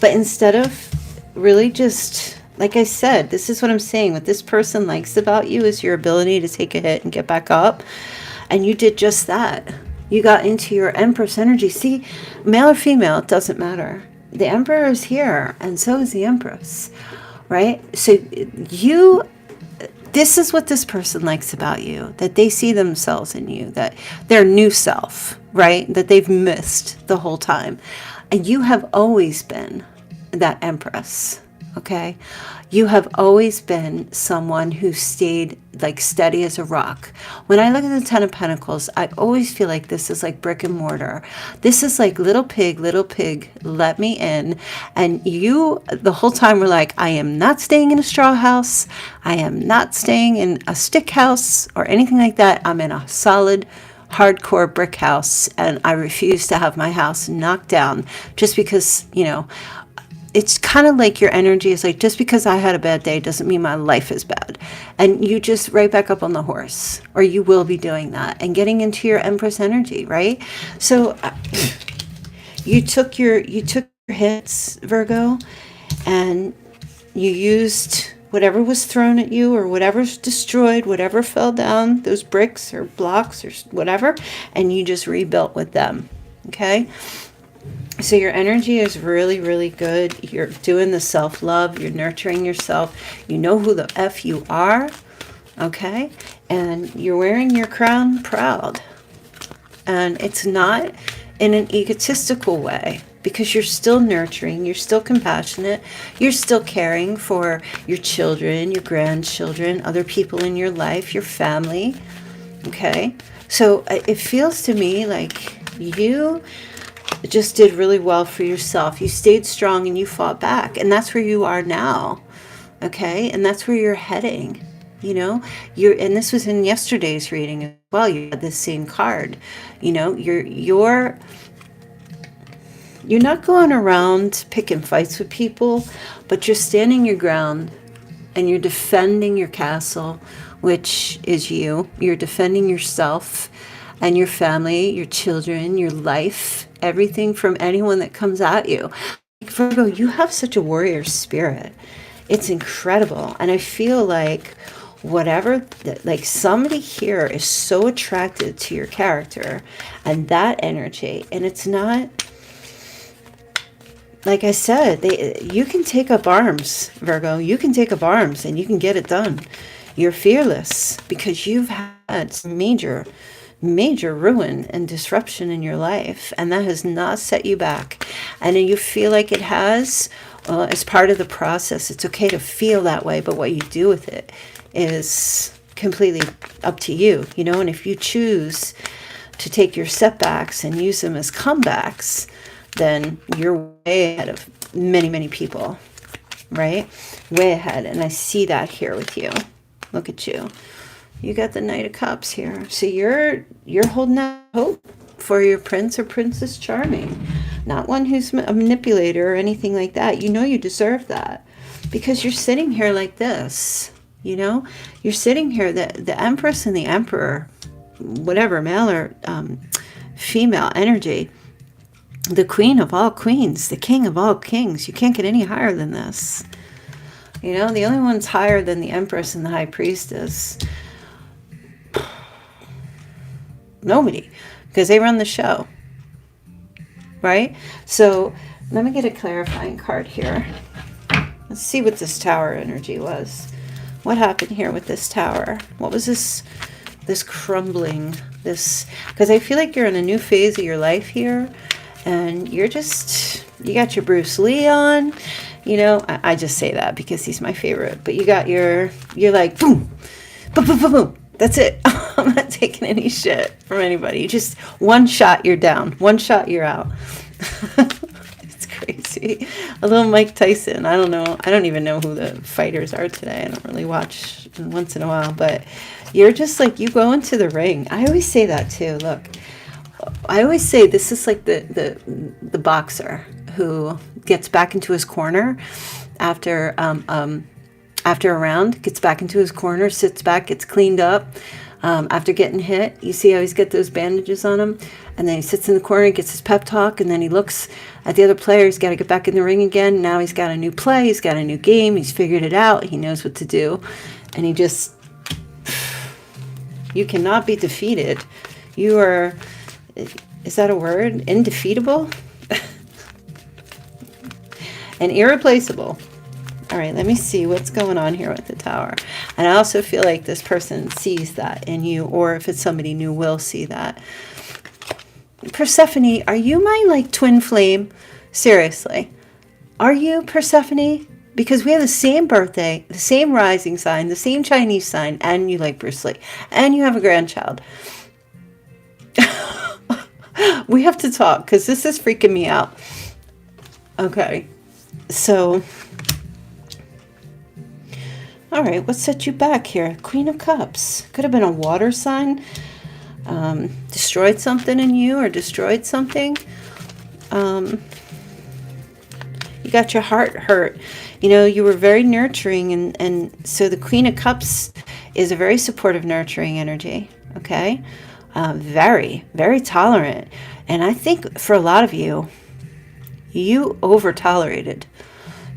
but instead of really just like I said, this is what I'm saying. What this person likes about you is your ability to take a hit and get back up. And you did just that. You got into your Empress energy. See, male or female, it doesn't matter. The Emperor is here, and so is the Empress, right? So this is what this person likes about you, that they see themselves in you, that their new self, right? That they've missed the whole time. And you have always been that Empress, okay? You have always been someone who stayed like steady as a rock. When I look at the Ten of Pentacles, I always feel like this is like brick and mortar. This is like little pig, let me in. And you, the whole time, were like, I am not staying in a straw house. I am not staying in a stick house or anything like that. I'm in a solid, hardcore brick house, and I refuse to have my house knocked down just because, you know, it's kind of like your energy is like, just because I had a bad day doesn't mean my life is bad. And you just right back up on the horse, or you will be doing that and getting into your Empress energy, right? So you took your hits, Virgo, and you used whatever was thrown at you or whatever's destroyed, whatever fell down, those bricks or blocks or whatever, and you just rebuilt with them, okay? So your energy is really, really good. You're doing the self-love. You're nurturing yourself. You know who the F you are, okay? And you're wearing your crown proud. And it's not in an egotistical way, because you're still nurturing. You're still compassionate. You're still caring for your children, your grandchildren, other people in your life, your family, okay? So it feels to me like you just did really well for yourself. You stayed strong and you fought back, and that's where you are now, okay? And that's where you're heading, you know? And this was in yesterday's reading as well. You had this same card, you know? You're not going around picking fights with people, but you're standing your ground and you're defending your castle, which is you. You're defending yourself and your family, your children, your life, everything from anyone that comes at you. Virgo, you have such a warrior spirit. It's incredible. And I feel like like somebody here is so attracted to your character and that energy. And it's not, like I said, you can take up arms, Virgo. You can take up arms and you can get it done. You're fearless because you've had some major ruin and disruption in your life, and that has not set you back. And you feel like it has, as part of the process. It's okay to feel that way, but what you do with it is completely up to you, you know? And if you choose to take your setbacks and use them as comebacks, then you're way ahead of many, many people, right? Way ahead. And I see that here with you. Look at you. You got the Knight of Cups here. So you're holding out hope for your Prince or Princess Charming. Not one who's a manipulator or anything like that. You know you deserve that. Because you're sitting here like this. You know? You're sitting here, the Empress and the Emperor, whatever, male or female energy. The Queen of all queens. The King of all kings. You can't get any higher than this. You know? The only one's higher than the Empress and the High Priestess. Nobody, because they run the show, right? So let me get a clarifying card here. Let's see what this Tower energy was. What happened here with this Tower? What was this crumbling, because I feel like you're in a new phase of your life here, and you got your Bruce Lee on, you know. I just say that because he's my favorite, but you're like boom, boom, boom, boom, boom. That's it. I'm not taking any shit from anybody. Just one shot, you're down. One shot, you're out. It's crazy. A little Mike Tyson. I don't know. I don't even know who the fighters are today. I don't really watch once in a while. But you're just like, you go into the ring. I always say that too. Look, I always say this is like the boxer who gets back into his corner after a round, gets back into his corner, sits back, gets cleaned up, After getting hit, you see how he's got those bandages on him, and then he sits in the corner and gets his pep talk, and then he looks at the other player. He's got to get back in the ring again. Now he's got a new play, he's got a new game, he's figured it out, he knows what to do, and he just, you cannot be defeated. You are, is that a word? Indefeatable? And irreplaceable. All right, let me see what's going on here with the Tower. And I also feel like this person sees that in you, or if it's somebody new, will see that. Persephone, are you my like twin flame? Seriously. Are you Persephone? Because we have the same birthday, the same rising sign, the same Chinese sign, and you like Bruce Lee. And you have a grandchild. We have to talk because this is freaking me out. Okay. So... all right, what set you back here? Queen of Cups. Could have been a water sign. Destroyed something in you or destroyed something. You got your heart hurt. You know, you were very nurturing. And so the Queen of Cups is a very supportive, nurturing energy. Okay? Very, very tolerant. And I think for a lot of you, you over-tolerated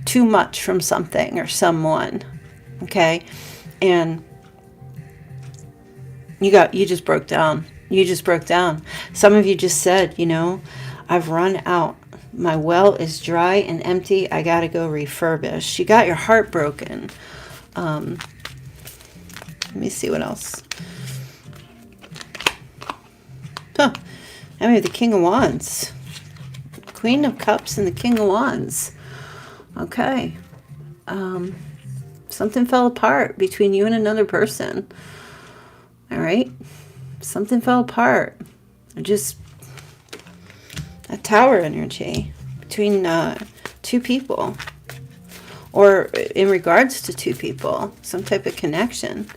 too much from something or someone. Okay, and you just broke down. You just broke down. Some of you just said, you know, I've run out. My well is dry and empty. I got to go refurbish. You got your heart broken. Let me see what else. Huh. I mean, the King of Wands. Queen of Cups and the King of Wands. Okay. Something fell apart between you and another person. All right? Something fell apart. Just a Tower energy between two people. Or in regards to two people. Some type of connection.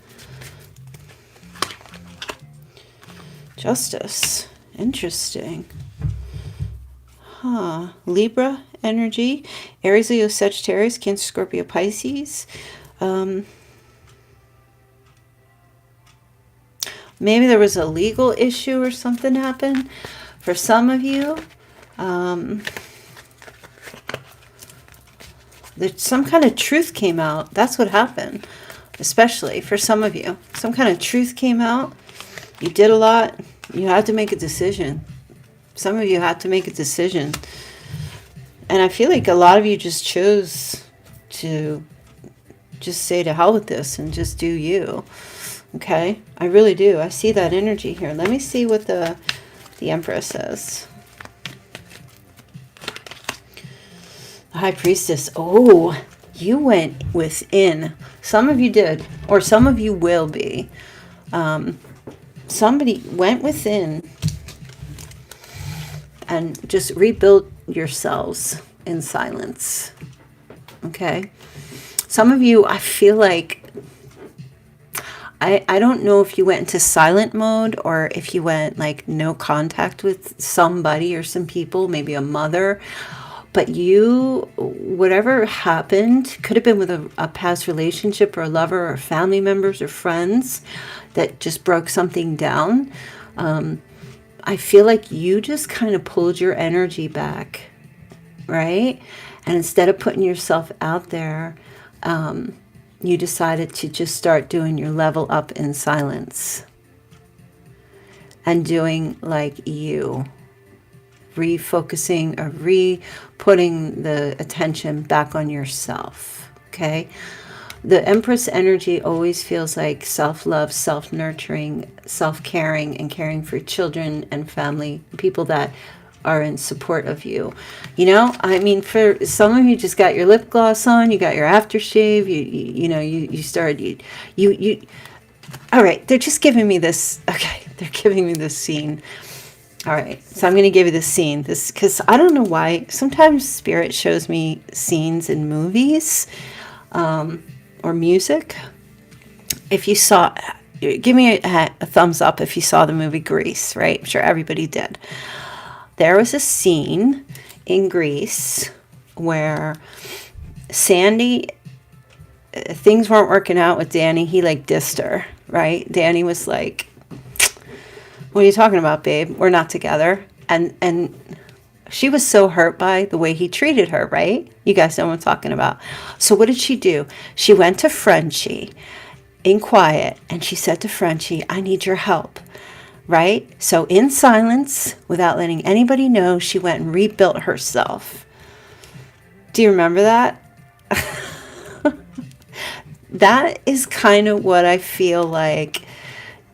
Justice. Interesting. Huh. Libra energy. Aries, Leo, Sagittarius, Cancer, Scorpio, Pisces. Maybe there was a legal issue or something happened for some of you. Some kind of truth came out. That's what happened, especially for some of you. Some kind of truth came out. You did a lot. You had to make a decision. Some of you had to make a decision. And I feel like a lot of you just chose to just say to hell with this and just do you. Okay? I really do. I see that energy here. Let me see what the Empress says. The High Priestess. Oh, you went within. Some of you did. Or some of you will be. Somebody went within and just rebuilt yourselves in silence. Okay? Some of you, I feel like, I don't know if you went into silent mode or if you went like no contact with somebody or some people, maybe a mother, but you, whatever happened, could have been with a past relationship or a lover or family members or friends that just broke something down. I feel like you just kind of pulled your energy back, right? And instead of putting yourself out there, you decided to just start doing your level up in silence and doing like you, refocusing or putting the attention back on yourself. Okay. The Empress energy always feels like self-love, self-nurturing, self-caring, and caring for children and family, people that are in support of you. You know, I mean, for some of you just got your lip gloss on, you got your aftershave, you started, all right, they're just giving me this, okay, they're giving me this scene. All right, so I'm going to give you this scene, because I don't know why, sometimes Spirit shows me scenes in movies, or music. If you saw, give me a thumbs up if you saw the movie Grease, right? I'm sure everybody did. There was a scene in Greece where Sandy, things weren't working out with Danny. He like dissed her. right? Danny was like, what are you talking about, babe? We're not together. And she was so hurt by the way he treated her, right? You guys know what I'm talking about. So what did she do? She went to Frenchie in quiet, and she said to Frenchie, I need your help, right? So in silence, without letting anybody know, she went and rebuilt herself. Do you remember that? That is kind of what I feel like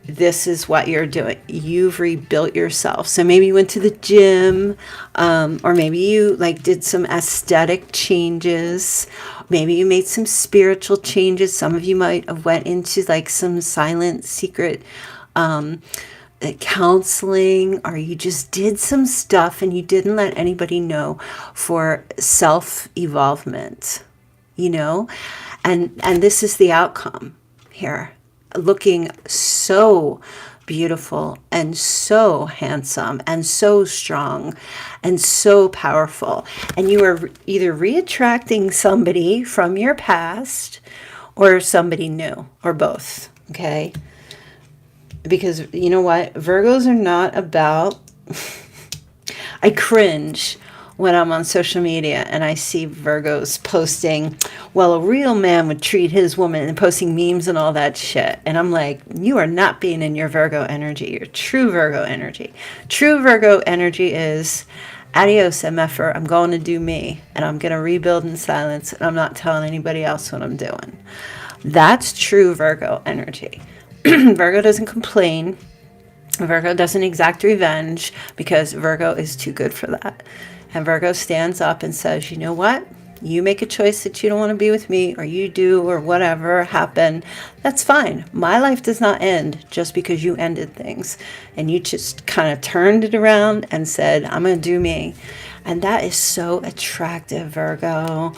this is what you're doing. You've rebuilt yourself. So maybe you went to the gym, or maybe you like did some aesthetic changes. Maybe you made some spiritual changes. Some of you might have went into like some silent secret counseling, or you just did some stuff and you didn't let anybody know for self-evolvement, you know? And this is the outcome here. Looking so beautiful and so handsome and so strong and so powerful. And you are either re-attracting somebody from your past or somebody new, or both, okay? Because you know what? Virgos are not about... I cringe when I'm on social media and I see Virgos posting, well, a real man would treat his woman, and posting memes and all that shit. And I'm like, you are not being in your Virgo energy, your true Virgo energy. True Virgo energy is, adios, MFer, I'm going to do me, and I'm going to rebuild in silence, and I'm not telling anybody else what I'm doing. That's true Virgo energy. Virgo doesn't complain. Virgo doesn't exact revenge, because Virgo is too good for that. And Virgo stands up and says, you know what? You make a choice that you don't want to be with me, or you do, or whatever happened. That's fine. My life does not end just because you ended things. And you just kind of turned it around and said, I'm going to do me. And that is so attractive, Virgo,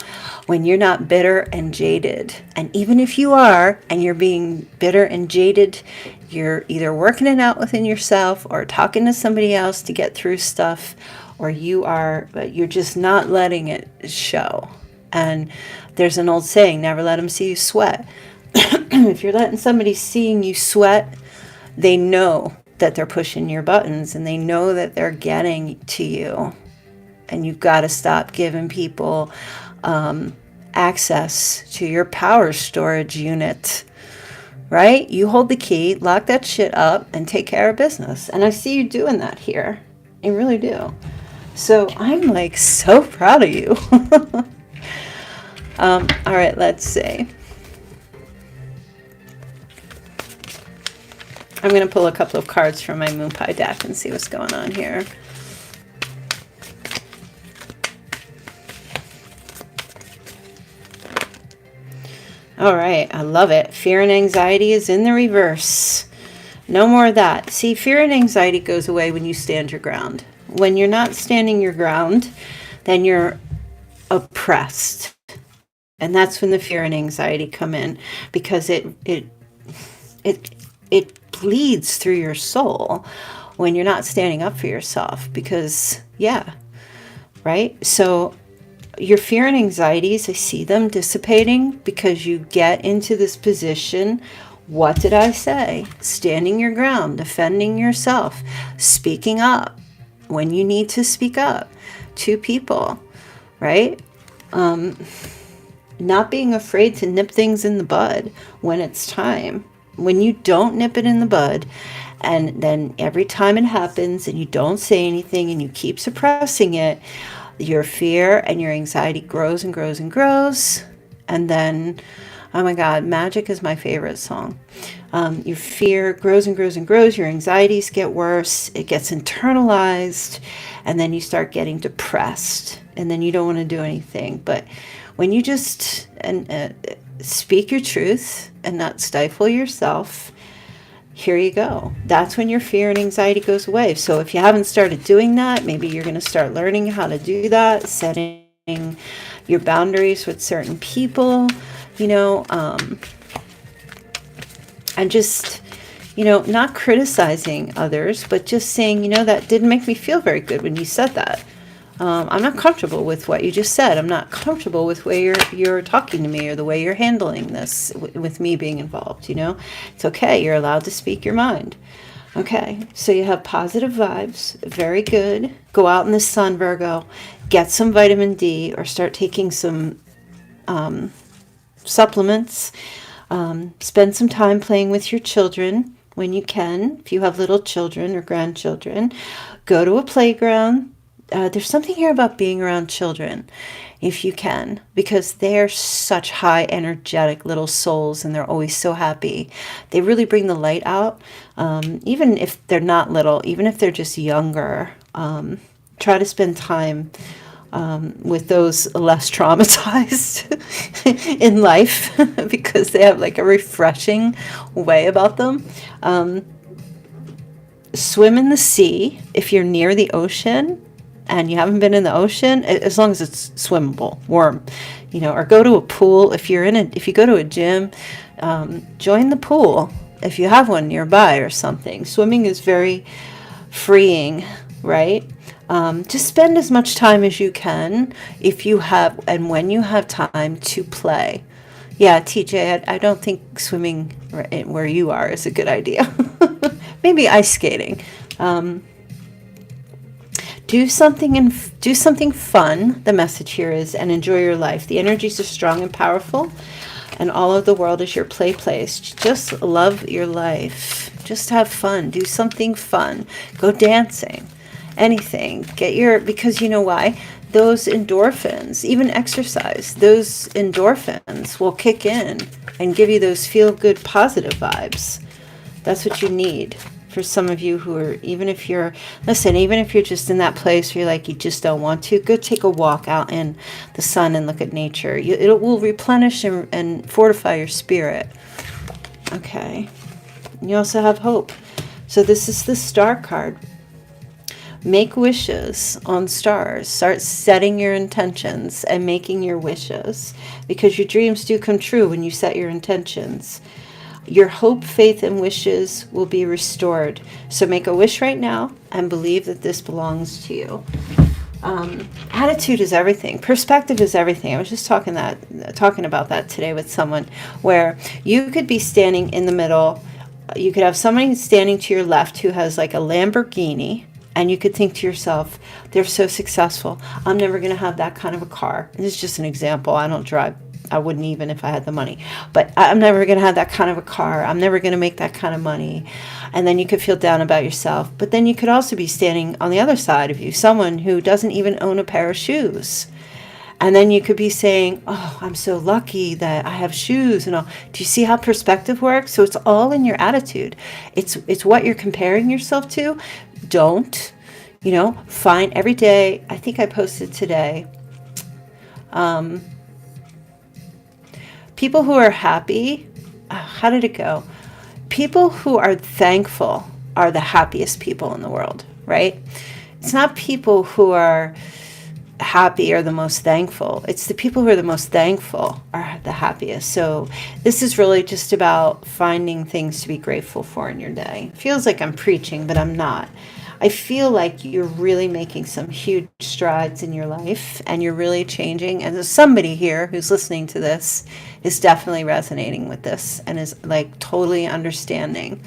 when you're not bitter and jaded. And even if you are, and you're being bitter and jaded, you're either working it out within yourself or talking to somebody else to get through stuff, or you're just not letting it show. And there's an old saying, never let them see you sweat. If you're letting somebody seeing you sweat, they know that they're pushing your buttons, and they know that they're getting to you. And you've got to stop giving people access to your power storage unit, right? You hold the key, lock that shit up, and take care of business. And I see you doing that here. I really do. So I'm like so proud of you. All right, let's see. I'm going to pull a couple of cards from my Moon Pie deck and see what's going on here. All right, I love it. Fear and anxiety is in the reverse. No more of that. See, fear and anxiety goes away when you stand your ground. When you're not standing your ground, then you're oppressed. And that's when the fear and anxiety come in, because it bleeds through your soul when you're not standing up for yourself. Because, yeah, right? So your fear and anxieties, I see them dissipating because you get into this position. What did I say? Standing your ground, defending yourself, speaking up when you need to speak up to people, right? Not being afraid to nip things in the bud when it's time. When you don't nip it in the bud, and then every time it happens and you don't say anything and you keep suppressing it, your fear and your anxiety grows and grows and grows. And then, oh my God, Magic is my favorite song. Your fear grows and grows and grows. Your anxieties get worse. It gets internalized. And then you start getting depressed. And then you don't want to do anything. But when you just speak your truth and not stifle yourself, here you go. That's when your fear and anxiety goes away. So if you haven't started doing that, maybe you're going to start learning how to do that, setting your boundaries with certain people, you know, and just, you know, not criticizing others, but just saying, you know, that didn't make me feel very good when you said that. I'm not comfortable with what you just said. I'm not comfortable with the way you're talking to me or the way you're handling this with me being involved, you know? It's okay. You're allowed to speak your mind. Okay, so you have positive vibes. Very good. Go out in the sun, Virgo. Get some vitamin D or start taking some supplements. Spend some time playing with your children when you can. If you have little children or grandchildren, go to a playground. There's something here about being around children, if you can, because they're such high energetic little souls and they're always so happy. They really bring the light out, even if they're not little, even if they're just younger. Try to spend time with those less traumatized in life because they have like a refreshing way about them. Swim in the sea if you're near the ocean and you haven't been in the ocean, as long as it's swimmable, warm, you know, or go to a pool. If you go to a gym, join the pool if you have one nearby or something. Swimming is very freeing, right? Just spend as much time as you can if you have, and when you have time to play. Yeah, TJ, I don't think swimming where you are is a good idea. Maybe ice skating. Do something fun. The message here is, and enjoy your life. The energies are strong and powerful, and all of the world is your play place. Just love your life. Just have fun. Do something fun. Go dancing. Anything. Because you know why? Those endorphins, even exercise, those endorphins will kick in and give you those feel-good, positive vibes. That's what you need. For some of you who are, even if you're just in that place where you're like, you just don't want to, go take a walk out in the sun and look at nature. It will replenish and fortify your spirit. Okay. You also have hope. So this is the star card. Make wishes on stars. Start setting your intentions and making your wishes, because your dreams do come true when you set your intentions. Your hope, faith, and wishes will be restored. So make a wish right now and believe that this belongs to you. Attitude is everything. Perspective is everything. I was just talking about that today with someone, where you could be standing in the middle. You could have somebody standing to your left who has like a Lamborghini, and you could think to yourself, they're so successful. I'm never going to have that kind of a car. This is just an example. I don't drive. I wouldn't even if I had the money. But I'm never going to have that kind of a car. I'm never going to make that kind of money. And then you could feel down about yourself. But then you could also be standing on the other side of you, someone who doesn't even own a pair of shoes. And then you could be saying, oh, I'm so lucky that I have shoes and all. Do you see how perspective works? So it's all in your attitude. It's what you're comparing yourself to. Don't, find every day. I think I posted today. People who are happy, how did it go? People who are thankful are the happiest people in the world, right? It's not people who are happy are the most thankful. It's the people who are the most thankful are the happiest. So this is really just about finding things to be grateful for in your day. It feels like I'm preaching, but I'm not. I feel like you're really making some huge strides in your life and you're really changing. And there's somebody here who's listening to this is definitely resonating with this and is like totally understanding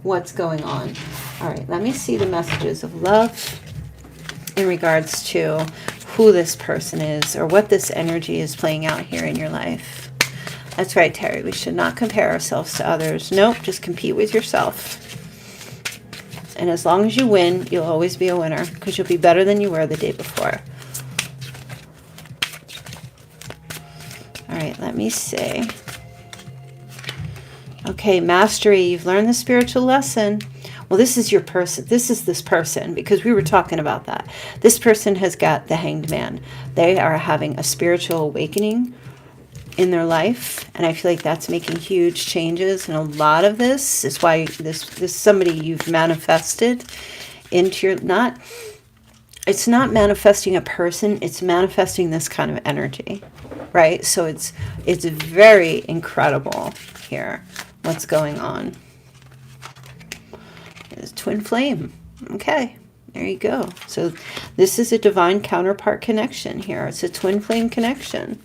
what's going on. All right, let me see the messages of love in regards to who this person is or what this energy is playing out here in your life. That's right, Terry. We should not compare ourselves to others. Nope, just compete with yourself. And as long as you win, you'll always be a winner because you'll be better than you were the day before. All right, let me see. Okay, mastery. You've learned the spiritual lesson. Well, this is your person. This is this person because we were talking about that. This person has got the Hanged Man. They are having a spiritual awakening in their life, and I feel like that's making huge changes. And a lot of this is why this somebody you've manifested into your it's not manifesting a person, it's manifesting this kind of energy, right? So it's very incredible here what's going on. It's twin flame. Okay, There you go. So this is a divine counterpart connection here. It's a twin flame connection.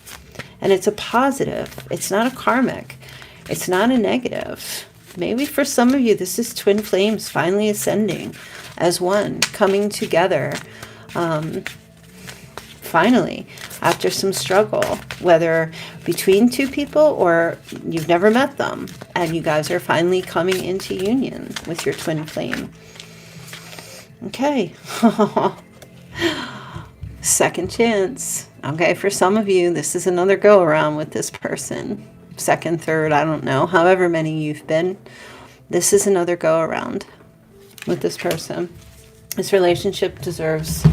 And it's a positive. It's not a karmic. It's not a negative. Maybe for some of you, this is twin flames finally ascending as one, coming together. Finally, after some struggle, whether between two people or you've never met them, and you guys are finally coming into union with your twin flame. Okay. Second chance. Okay, for some of you, this is another go around with this person. Second, third, I don't know. However many you've been, this is another go around with this person. This relationship deserves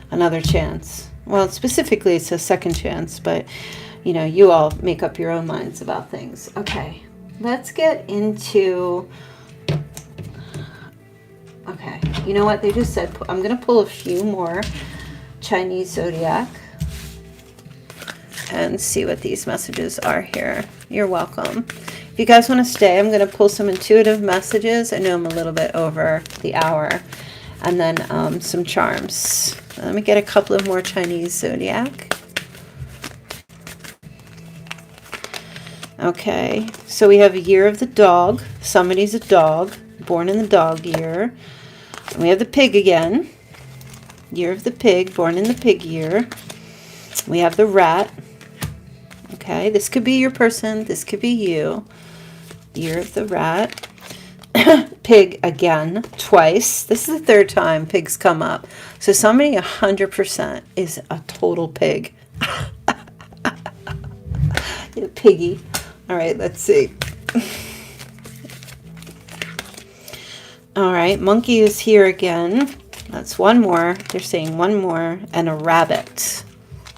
another chance. Well, specifically, it's a second chance, but, you know, you all make up your own minds about things. Okay, let's get into... Okay, you know what? They just said, I'm going to pull a few more Chinese zodiac and see what these messages are here. You're welcome. If you guys want to stay, I'm going to pull some intuitive messages. I know I'm a little bit over the hour. And then some charms. Let me get a couple of more Chinese zodiac. Okay, so we have a year of the dog. Somebody's a dog, born in the dog year. And we have the pig again. Year of the pig, born in the pig year. We have the rat. Okay, this could be your person. This could be you. Year of the rat. Pig again, twice. This is the third time pigs come up. So somebody 100% is a total pig. Piggy. All right, let's see. All right, monkey is here again. That's one more. They're saying one more. And a rabbit.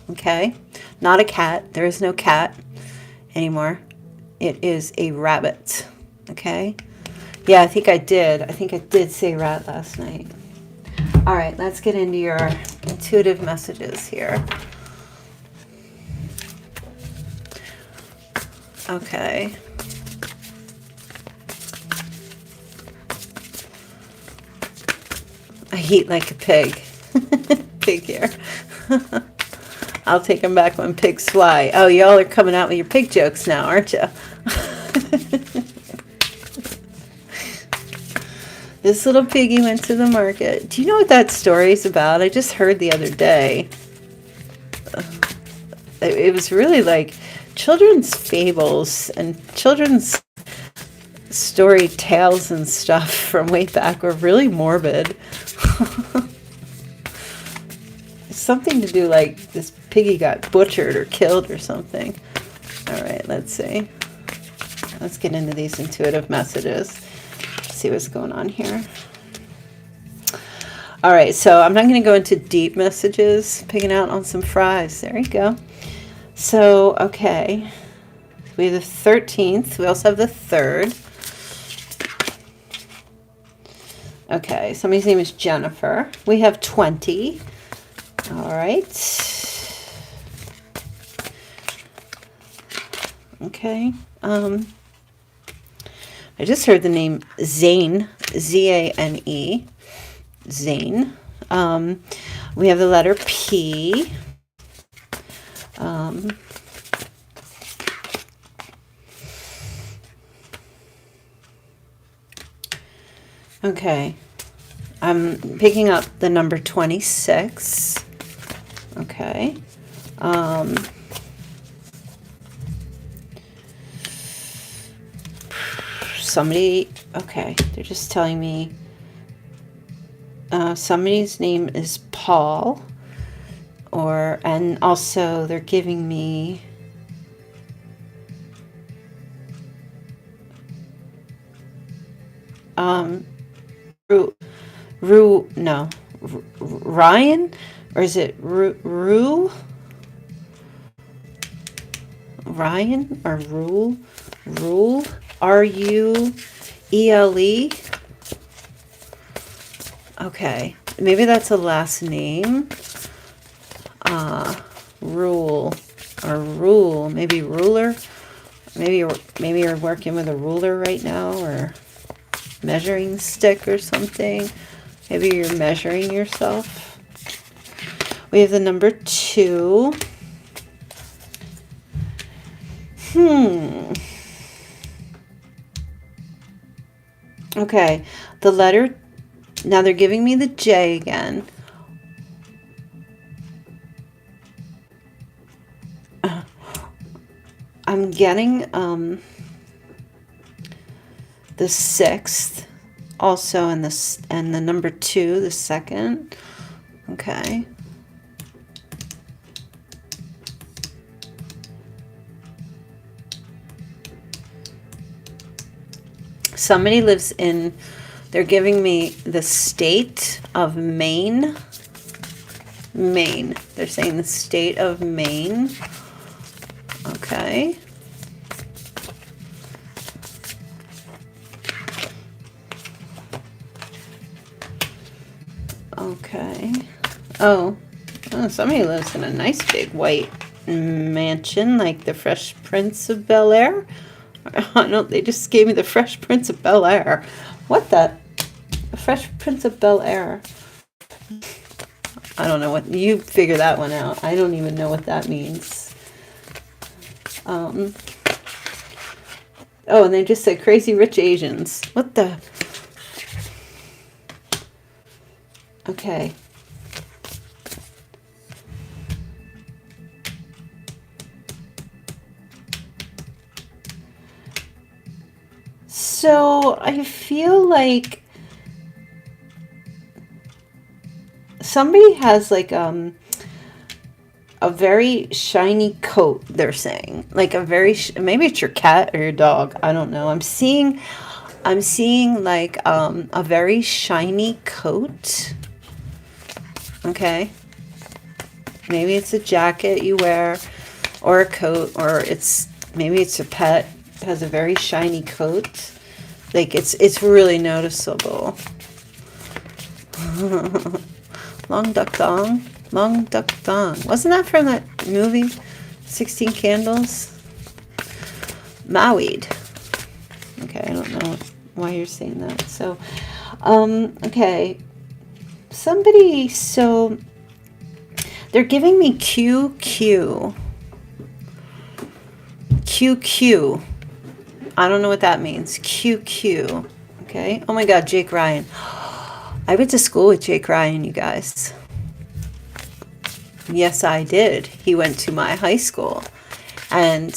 Okay, not a cat. There is no cat anymore. It is a rabbit. Okay. Yeah, I think I did say rat last night. All right, let's get into your intuitive messages here. Okay. I eat like a pig. Pig here. I'll take them back when pigs fly. Oh, y'all are coming out with your pig jokes now, aren't you? This little piggy went to the market. Do you know what that story is about? I just heard the other day. It was really like children's fables and children's story tales and stuff from way back were really morbid. Something to do like this piggy got butchered or killed or something. All right, let's see. Let's get into these intuitive messages. See what's going on here. All right, so I'm not going to go into deep messages. Picking out on some fries. There you go. So, okay. We have the 13th. We also have the 3rd. Okay, somebody's name is Jennifer. We have 20. All right. Okay. I just heard the name Zane, Z-A-N-E, Zane. We have the letter P. Okay. I'm picking up the number 26. Okay. Somebody, okay, they're just telling me somebody's name is Paul, and also they're giving me Ryan, or is it Rue? Ryan or Rule? R-U-E-L-E? Okay, maybe that's a last name. Rule or rule, maybe ruler. Maybe you're working with a ruler right now, or measuring stick or something. Maybe you're measuring yourself. We have the number 2. Okay, the letter, now they're giving me the J again. I'm getting the 6th also, and the number 2, the 2nd. Okay. Somebody lives in, they're giving me the state of Maine. Maine. They're saying the state of Maine. Okay. Okay. Oh, somebody lives in a nice big white mansion, like the Fresh Prince of Bel-Air. I don't, they just gave me the Fresh Prince of Bel-Air. What the? Fresh Prince of Bel-Air. I don't know what, you figure that one out. I don't even know what that means. Oh, and they just said Crazy Rich Asians. What the? Okay. So I feel like somebody has like a very shiny coat, they're saying. Like a very maybe it's your cat or your dog, I don't know. I'm seeing like a very shiny coat. Okay. Maybe it's a jacket you wear or a coat, or maybe it's a pet. It has a very shiny coat. Like it's really noticeable. Long duck dong. Long duck dong. Wasn't that from that movie 16 Candles? Mawied. Okay, I don't know why you're saying that. So okay. Somebody, so they're giving me QQ. QQ. I don't know what that means. QQ. Okay. Oh my God, Jake Ryan. I went to school with Jake Ryan, you guys. Yes, I did. He went to my high school. And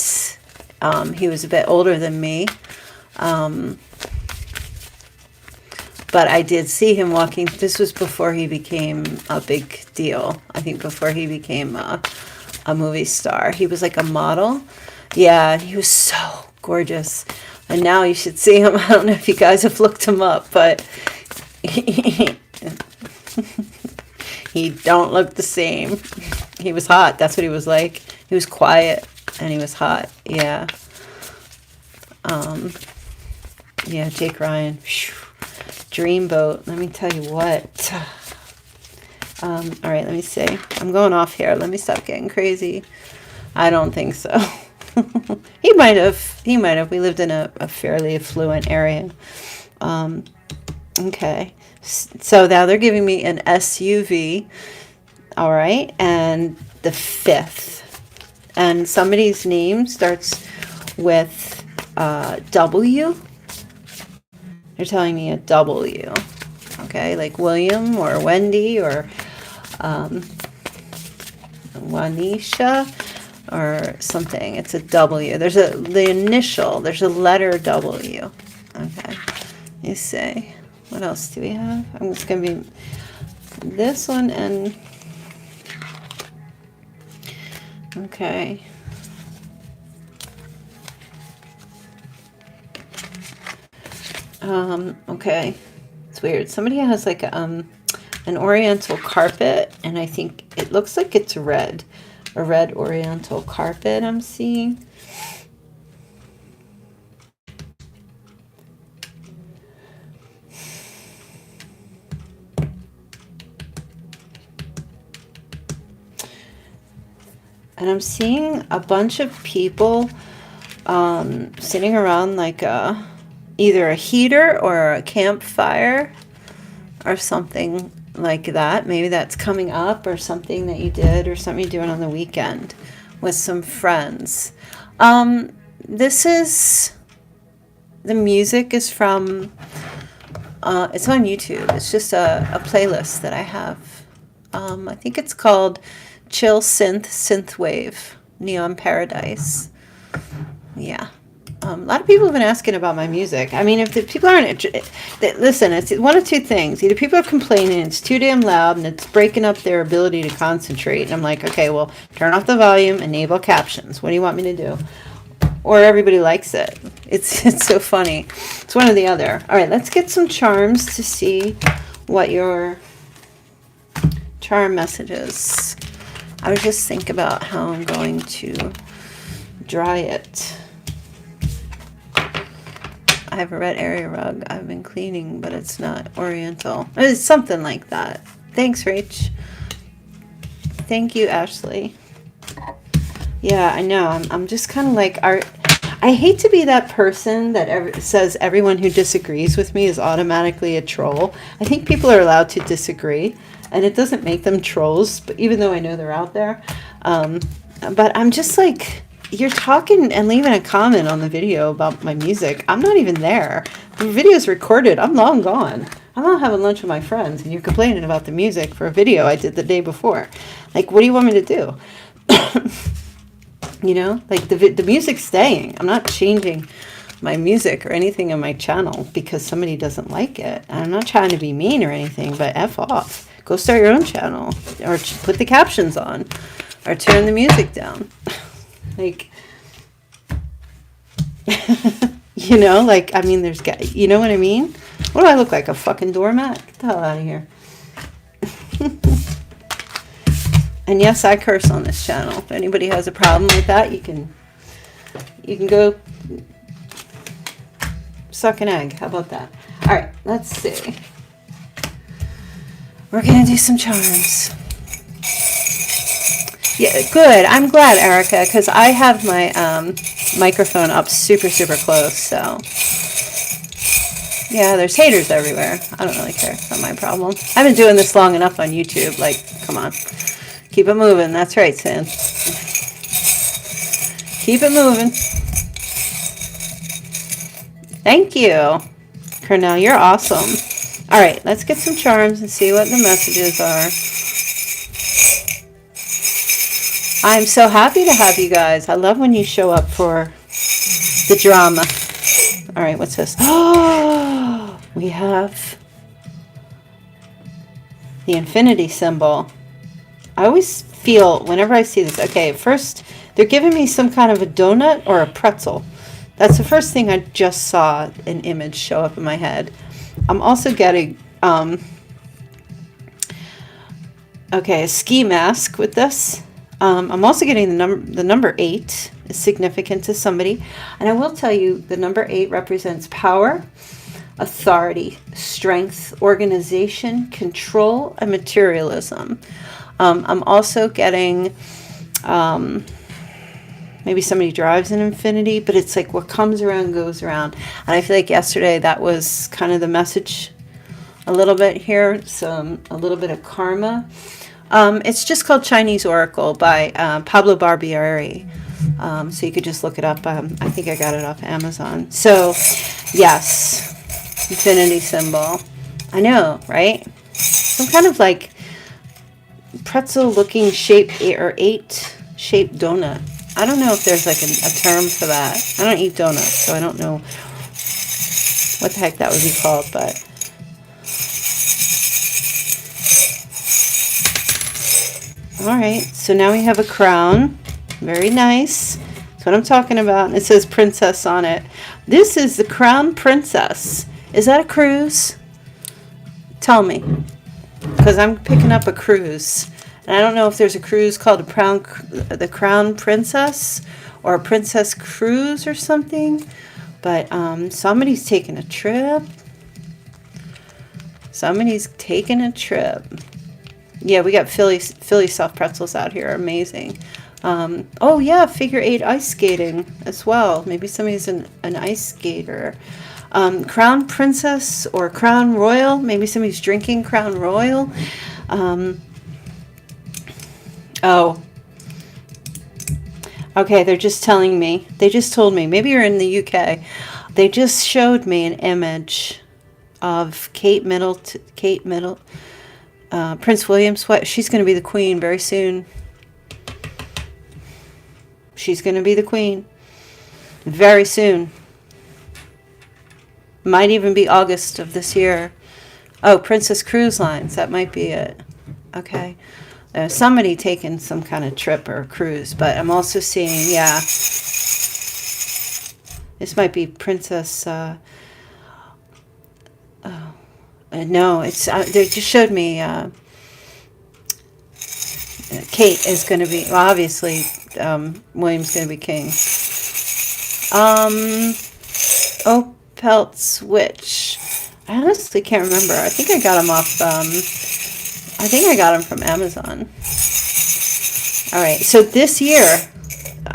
he was a bit older than me. But I did see him walking. This was before he became a big deal. I think before he became a movie star. He was like a model. Yeah, he was so gorgeous. And now you should see him. I don't know if you guys have looked him up, but he don't look the same. He was hot. That's what he was like. He was quiet and he was hot. Yeah. Yeah, Jake Ryan. Dreamboat. Let me tell you what. All right, let me see. I'm going off here. Let me stop getting crazy. I don't think so. He might have. We lived in a fairly affluent area. Okay. So now they're giving me an SUV. All right. And the 5th. And somebody's name starts with W. They're telling me a W. Okay. Like William or Wendy or Wanisha or something. It's a W. There's the initial. There's a letter W. Okay. You say. What else do we have? It's going to be this one and... Okay. Okay. It's weird. Somebody has like an oriental carpet, and I think it looks like it's red. A red oriental carpet I'm seeing. And I'm seeing a bunch of people sitting around like either a heater or a campfire. or something like that. Maybe that's coming up, or something that you did, or something you're doing on the weekend with some friends. This is, the music is from, it's on YouTube. It's just a playlist that I have. I think it's called Chill Synthwave Neon Paradise. Yeah. A lot of people have been asking about my music. I mean, if the people aren't, listen, it's one of two things. Either people are complaining it's too damn loud and it's breaking up their ability to concentrate. And I'm like, okay, well, turn off the volume, enable captions. What do you want me to do? Or everybody likes it. It's so funny. It's one or the other. All right, let's get some charms to see what your charm message is. I was just thinking about how I'm going to dry it. I have a red area rug I've been cleaning, but it's not oriental. It's something like that. Thanks, Rach. Thank you, Ashley. Yeah, I know. I'm just kind of like, I hate to be that person that says everyone who disagrees with me is automatically a troll. I think people are allowed to disagree, and it doesn't make them trolls, but even though I know they're out there. But I'm just like, you're talking and leaving a comment on the video about my music. I'm not even there. The video's recorded. I'm long gone. I'm out having lunch with my friends, and you're complaining about the music for a video I did the day before. Like, what do you want me to do? You know, like the music's staying. I'm not changing my music or anything on my channel because somebody doesn't like it. I'm not trying to be mean or anything, but F off. Go start your own channel, or put the captions on, or turn the music down. Like, you know, like, I mean, you know what I mean? What do I look like, a fucking doormat? Get the hell out of here. And yes, I curse on this channel. If anybody has a problem with that, you can go suck an egg. How about that? All right, let's see. We're going to do some charms. Yeah, good. I'm glad, Erica, because I have my microphone up super, super close, so. Yeah, there's haters everywhere. I don't really care. It's not my problem. I've been doing this long enough on YouTube. Like, come on. Keep it moving. That's right, Sam. Keep it moving. Thank you. Cornell, you're awesome. All right, let's get some charms and see what the messages are. I'm so happy to have you guys. I love when you show up for the drama. All right, what's this? Oh, we have the infinity symbol. I always feel, whenever I see this, okay, first, they're giving me some kind of a donut or a pretzel. That's the first thing I just saw an image show up in my head. I'm also getting, okay, a ski mask with this. I'm also getting the number 8 is significant to somebody. And I will tell you, the number 8 represents power, authority, strength, organization, control, and materialism. I'm also getting, maybe somebody drives an infinity, but it's like what comes around goes around. And I feel like yesterday that was kind of the message a little bit here. So a little bit of karma. It's just called Chinese Oracle by Pablo Barbieri. So you could just look it up. I think I got it off Amazon. So yes, infinity symbol. I know, right? Some kind of like pretzel looking shape or 8 shaped donut. I don't know if there's like a term for that. I don't eat donuts, so I don't know what the heck that would be called, but all right, so now we have a crown. Very nice. That's what I'm talking about. And it says princess on it. This is the crown princess. Is that a cruise? Tell me, because I'm picking up a cruise. And I don't know if there's a cruise called the Crown Princess or a Princess Cruise or something. But somebody's taking a trip. Somebody's taking a trip. Yeah, we got Philly soft pretzels out here. Amazing. Oh, yeah, figure 8 ice skating as well. Maybe somebody's an ice skater. Crown Princess or Crown Royal. Maybe somebody's drinking Crown Royal. Oh. Okay, they're just telling me. They just told me. Maybe you're in the UK. They just showed me an image of Kate Middleton, Prince William's wife. She's going to be the queen very soon. She's going to be the queen very soon. Might even be August of this year. Oh, Princess Cruise Lines. That might be it. Okay. Somebody taking some kind of trip or cruise, but I'm also seeing, yeah, this might be Princess, no, it's, they just showed me, Kate is going to be, well, obviously, William's going to be king. Opelt's Witch. I honestly can't remember. I think I got him off, I think I got him from Amazon. All right, so this year,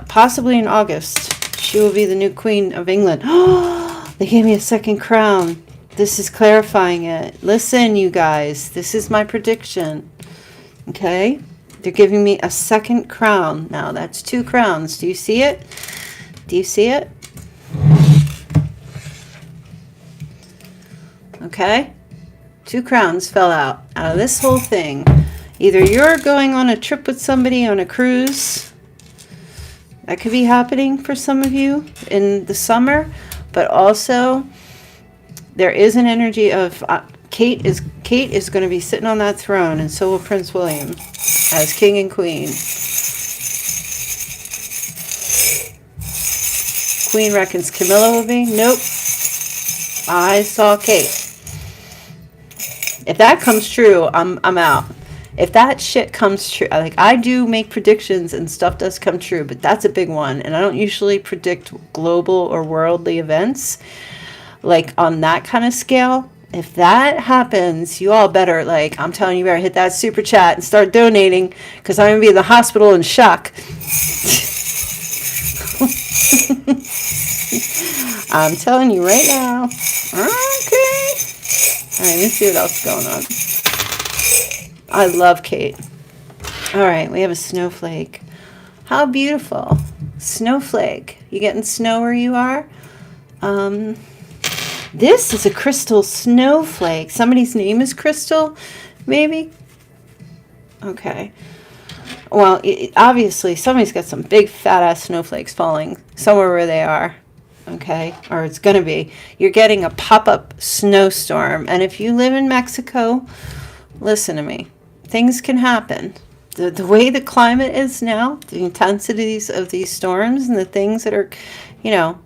possibly in August, she will be the new Queen of England. Oh, they gave me a second crown. This is clarifying it. Listen, you guys, this is my prediction. Okay? They're giving me a second crown. Now, that's 2 crowns. Do you see it? Do you see it? Okay? 2 crowns fell out of this whole thing. Either you're going on a trip with somebody on a cruise. That could be happening for some of you in the summer. But also, there is an energy of Kate is going to be sitting on that throne, and so will Prince William as king and queen. Queen reckons Camilla will be. Nope. I saw Kate. If that comes true, I'm out. If that shit comes true, like, I do make predictions and stuff does come true, but that's a big one. And I don't usually predict global or worldly events like on that kind of scale. If that happens, you all better, like, I'm telling you, better hit that super chat and start donating, because I'm going to be in the hospital in shock. I'm telling you right now. Okay. All right, let's see what else is going on. I love Kate. All right, we have a snowflake. How beautiful. Snowflake. You getting snow where you are? This is a crystal snowflake. Somebody's name is Crystal, maybe? Okay. Well, obviously, somebody's got some big fat-ass snowflakes falling somewhere where they are. Okay, or it's going to be. You're getting a pop-up snowstorm. And if you live in Mexico, listen to me. Things can happen. The way the climate is now, the intensities of these storms and the things that are, you know,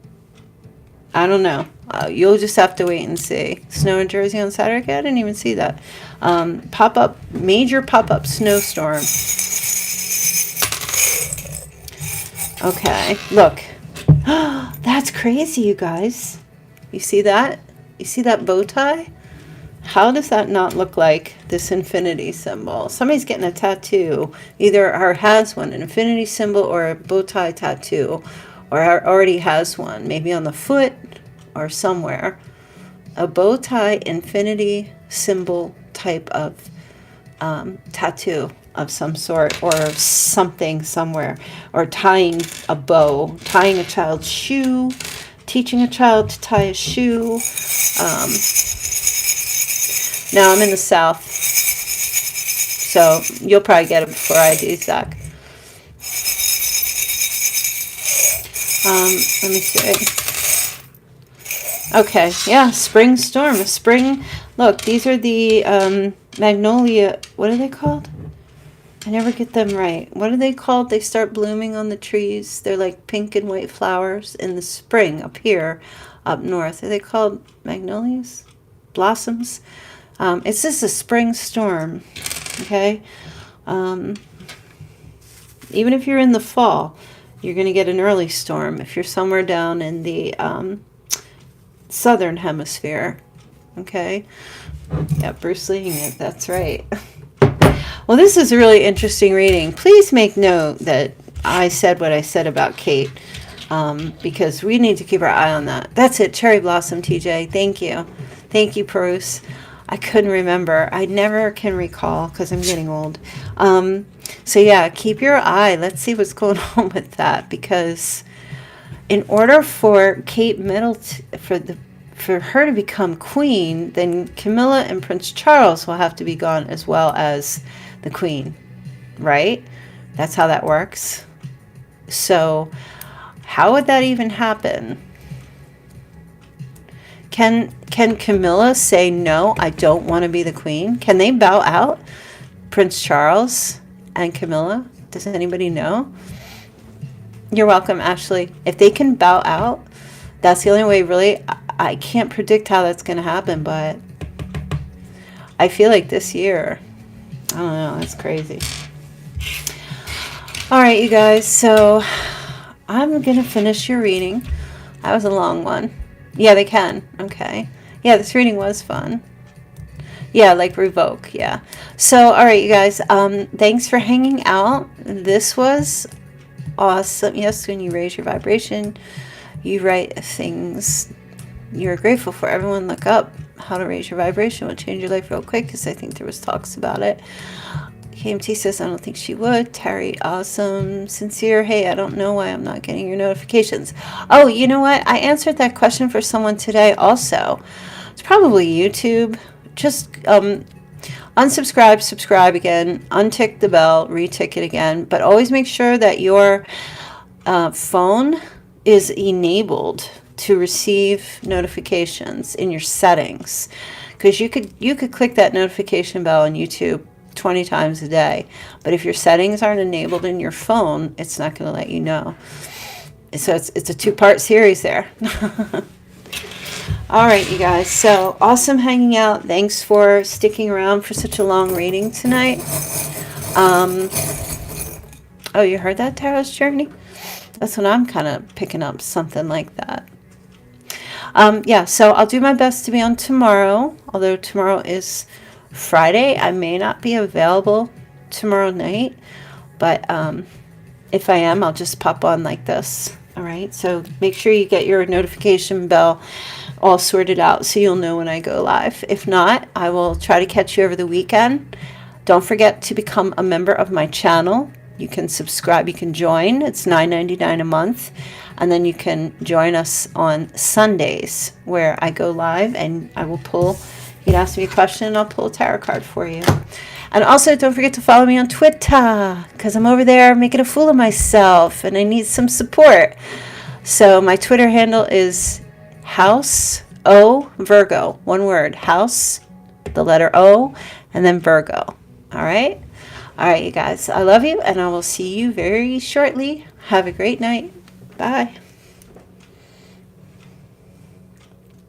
I don't know. You'll just have to wait and see. Snow in Jersey on Saturday? I didn't even see that. Major pop-up snowstorm. Okay, look. That's crazy, you guys. You see that? You see that bow tie? How does that not look like this infinity symbol? Somebody's getting a tattoo. Either has one, an infinity symbol, or a bow tie tattoo. Or already has one. Maybe on the foot or somewhere. A bow tie infinity symbol type of tattoo of some sort, or something somewhere, or tying a bow, tying a child's shoe, teaching a child to tie a shoe. Now I'm in the South, so you'll probably get it before I do, Zach. Let me see. Okay, yeah, spring storm, a spring. Look, these are the magnolia. What are they called? I never get them right. What are they called? They start blooming on the trees. They're like pink and white flowers in the spring up here, up north. Are they called magnolias? Blossoms? It's just a spring storm, okay? Even if you're in the fall, you're going to get an early storm if you're somewhere down in the southern hemisphere, okay? Yeah, Bruce Leeing it, that's right. Well, this is a really interesting reading. Please make note that I said what I said about Kate. because we need to keep our eye on that. That's it, Cherry Blossom TJ. Thank you. Thank you, Bruce. I couldn't remember. I never can recall because I'm getting old. So yeah, keep your eye. Let's see what's going on with that, because in order for Kate Middleton, for her to become queen, then Camilla and Prince Charles will have to be gone as well as the queen, right? That's how that works. So how would that even happen? Can Camilla say, no, I don't want to be the queen? Can they bow out, Prince Charles and Camilla? Does anybody know? You're welcome, Ashley. If they can bow out, that's the only way, really. I can't predict how that's going to happen, but I feel like this year, I don't know, that's crazy. All right, you guys, so I'm going to finish your reading. That was a long one. Yeah, they can. Okay. Yeah, this reading was fun. Yeah, like revoke. Yeah. So, all right, you guys, thanks for hanging out. This was awesome. Yes, when you raise your vibration, you write things you're grateful for. Everyone look up how to raise your vibration. Will change your life real quick, because I think there was talks about it. KMT says, I don't think she would. Terry, awesome. Sincere, hey, I don't know why I'm not getting your notifications. Oh, you know what? I answered that question for someone today also. It's probably YouTube. Just unsubscribe, subscribe again, untick the bell, retick it again. But always make sure that your phone is enabled to receive notifications in your settings. Because you could click that notification bell on YouTube 20 times a day, but if your settings aren't enabled in your phone, it's not going to let you know. So it's a two-part series there. All right, you guys, so awesome hanging out. Thanks for sticking around for such a long reading tonight. Oh, you heard that, Tarot's Journey? That's what I'm kind of picking up, something like that. Yeah, so I'll do my best to be on tomorrow, although tomorrow is Friday. I may not be available tomorrow night, but if I am, I'll just pop on like this. All right, so make sure you get your notification bell all sorted out so you'll know when I go live. If not, I will try to catch you over the weekend. Don't forget to become a member of my channel. You can subscribe, you can join. It's $9.99 a month. And then you can join us on Sundays, where I go live and I will pull. You'd ask me a question and I'll pull a tarot card for you. And also, don't forget to follow me on Twitter, because I'm over there making a fool of myself and I need some support. So my Twitter handle is House O Virgo. One word. House, the letter O, and then Virgo. All right? All right, you guys. I love you, and I will see you very shortly. Have a great night. Bye.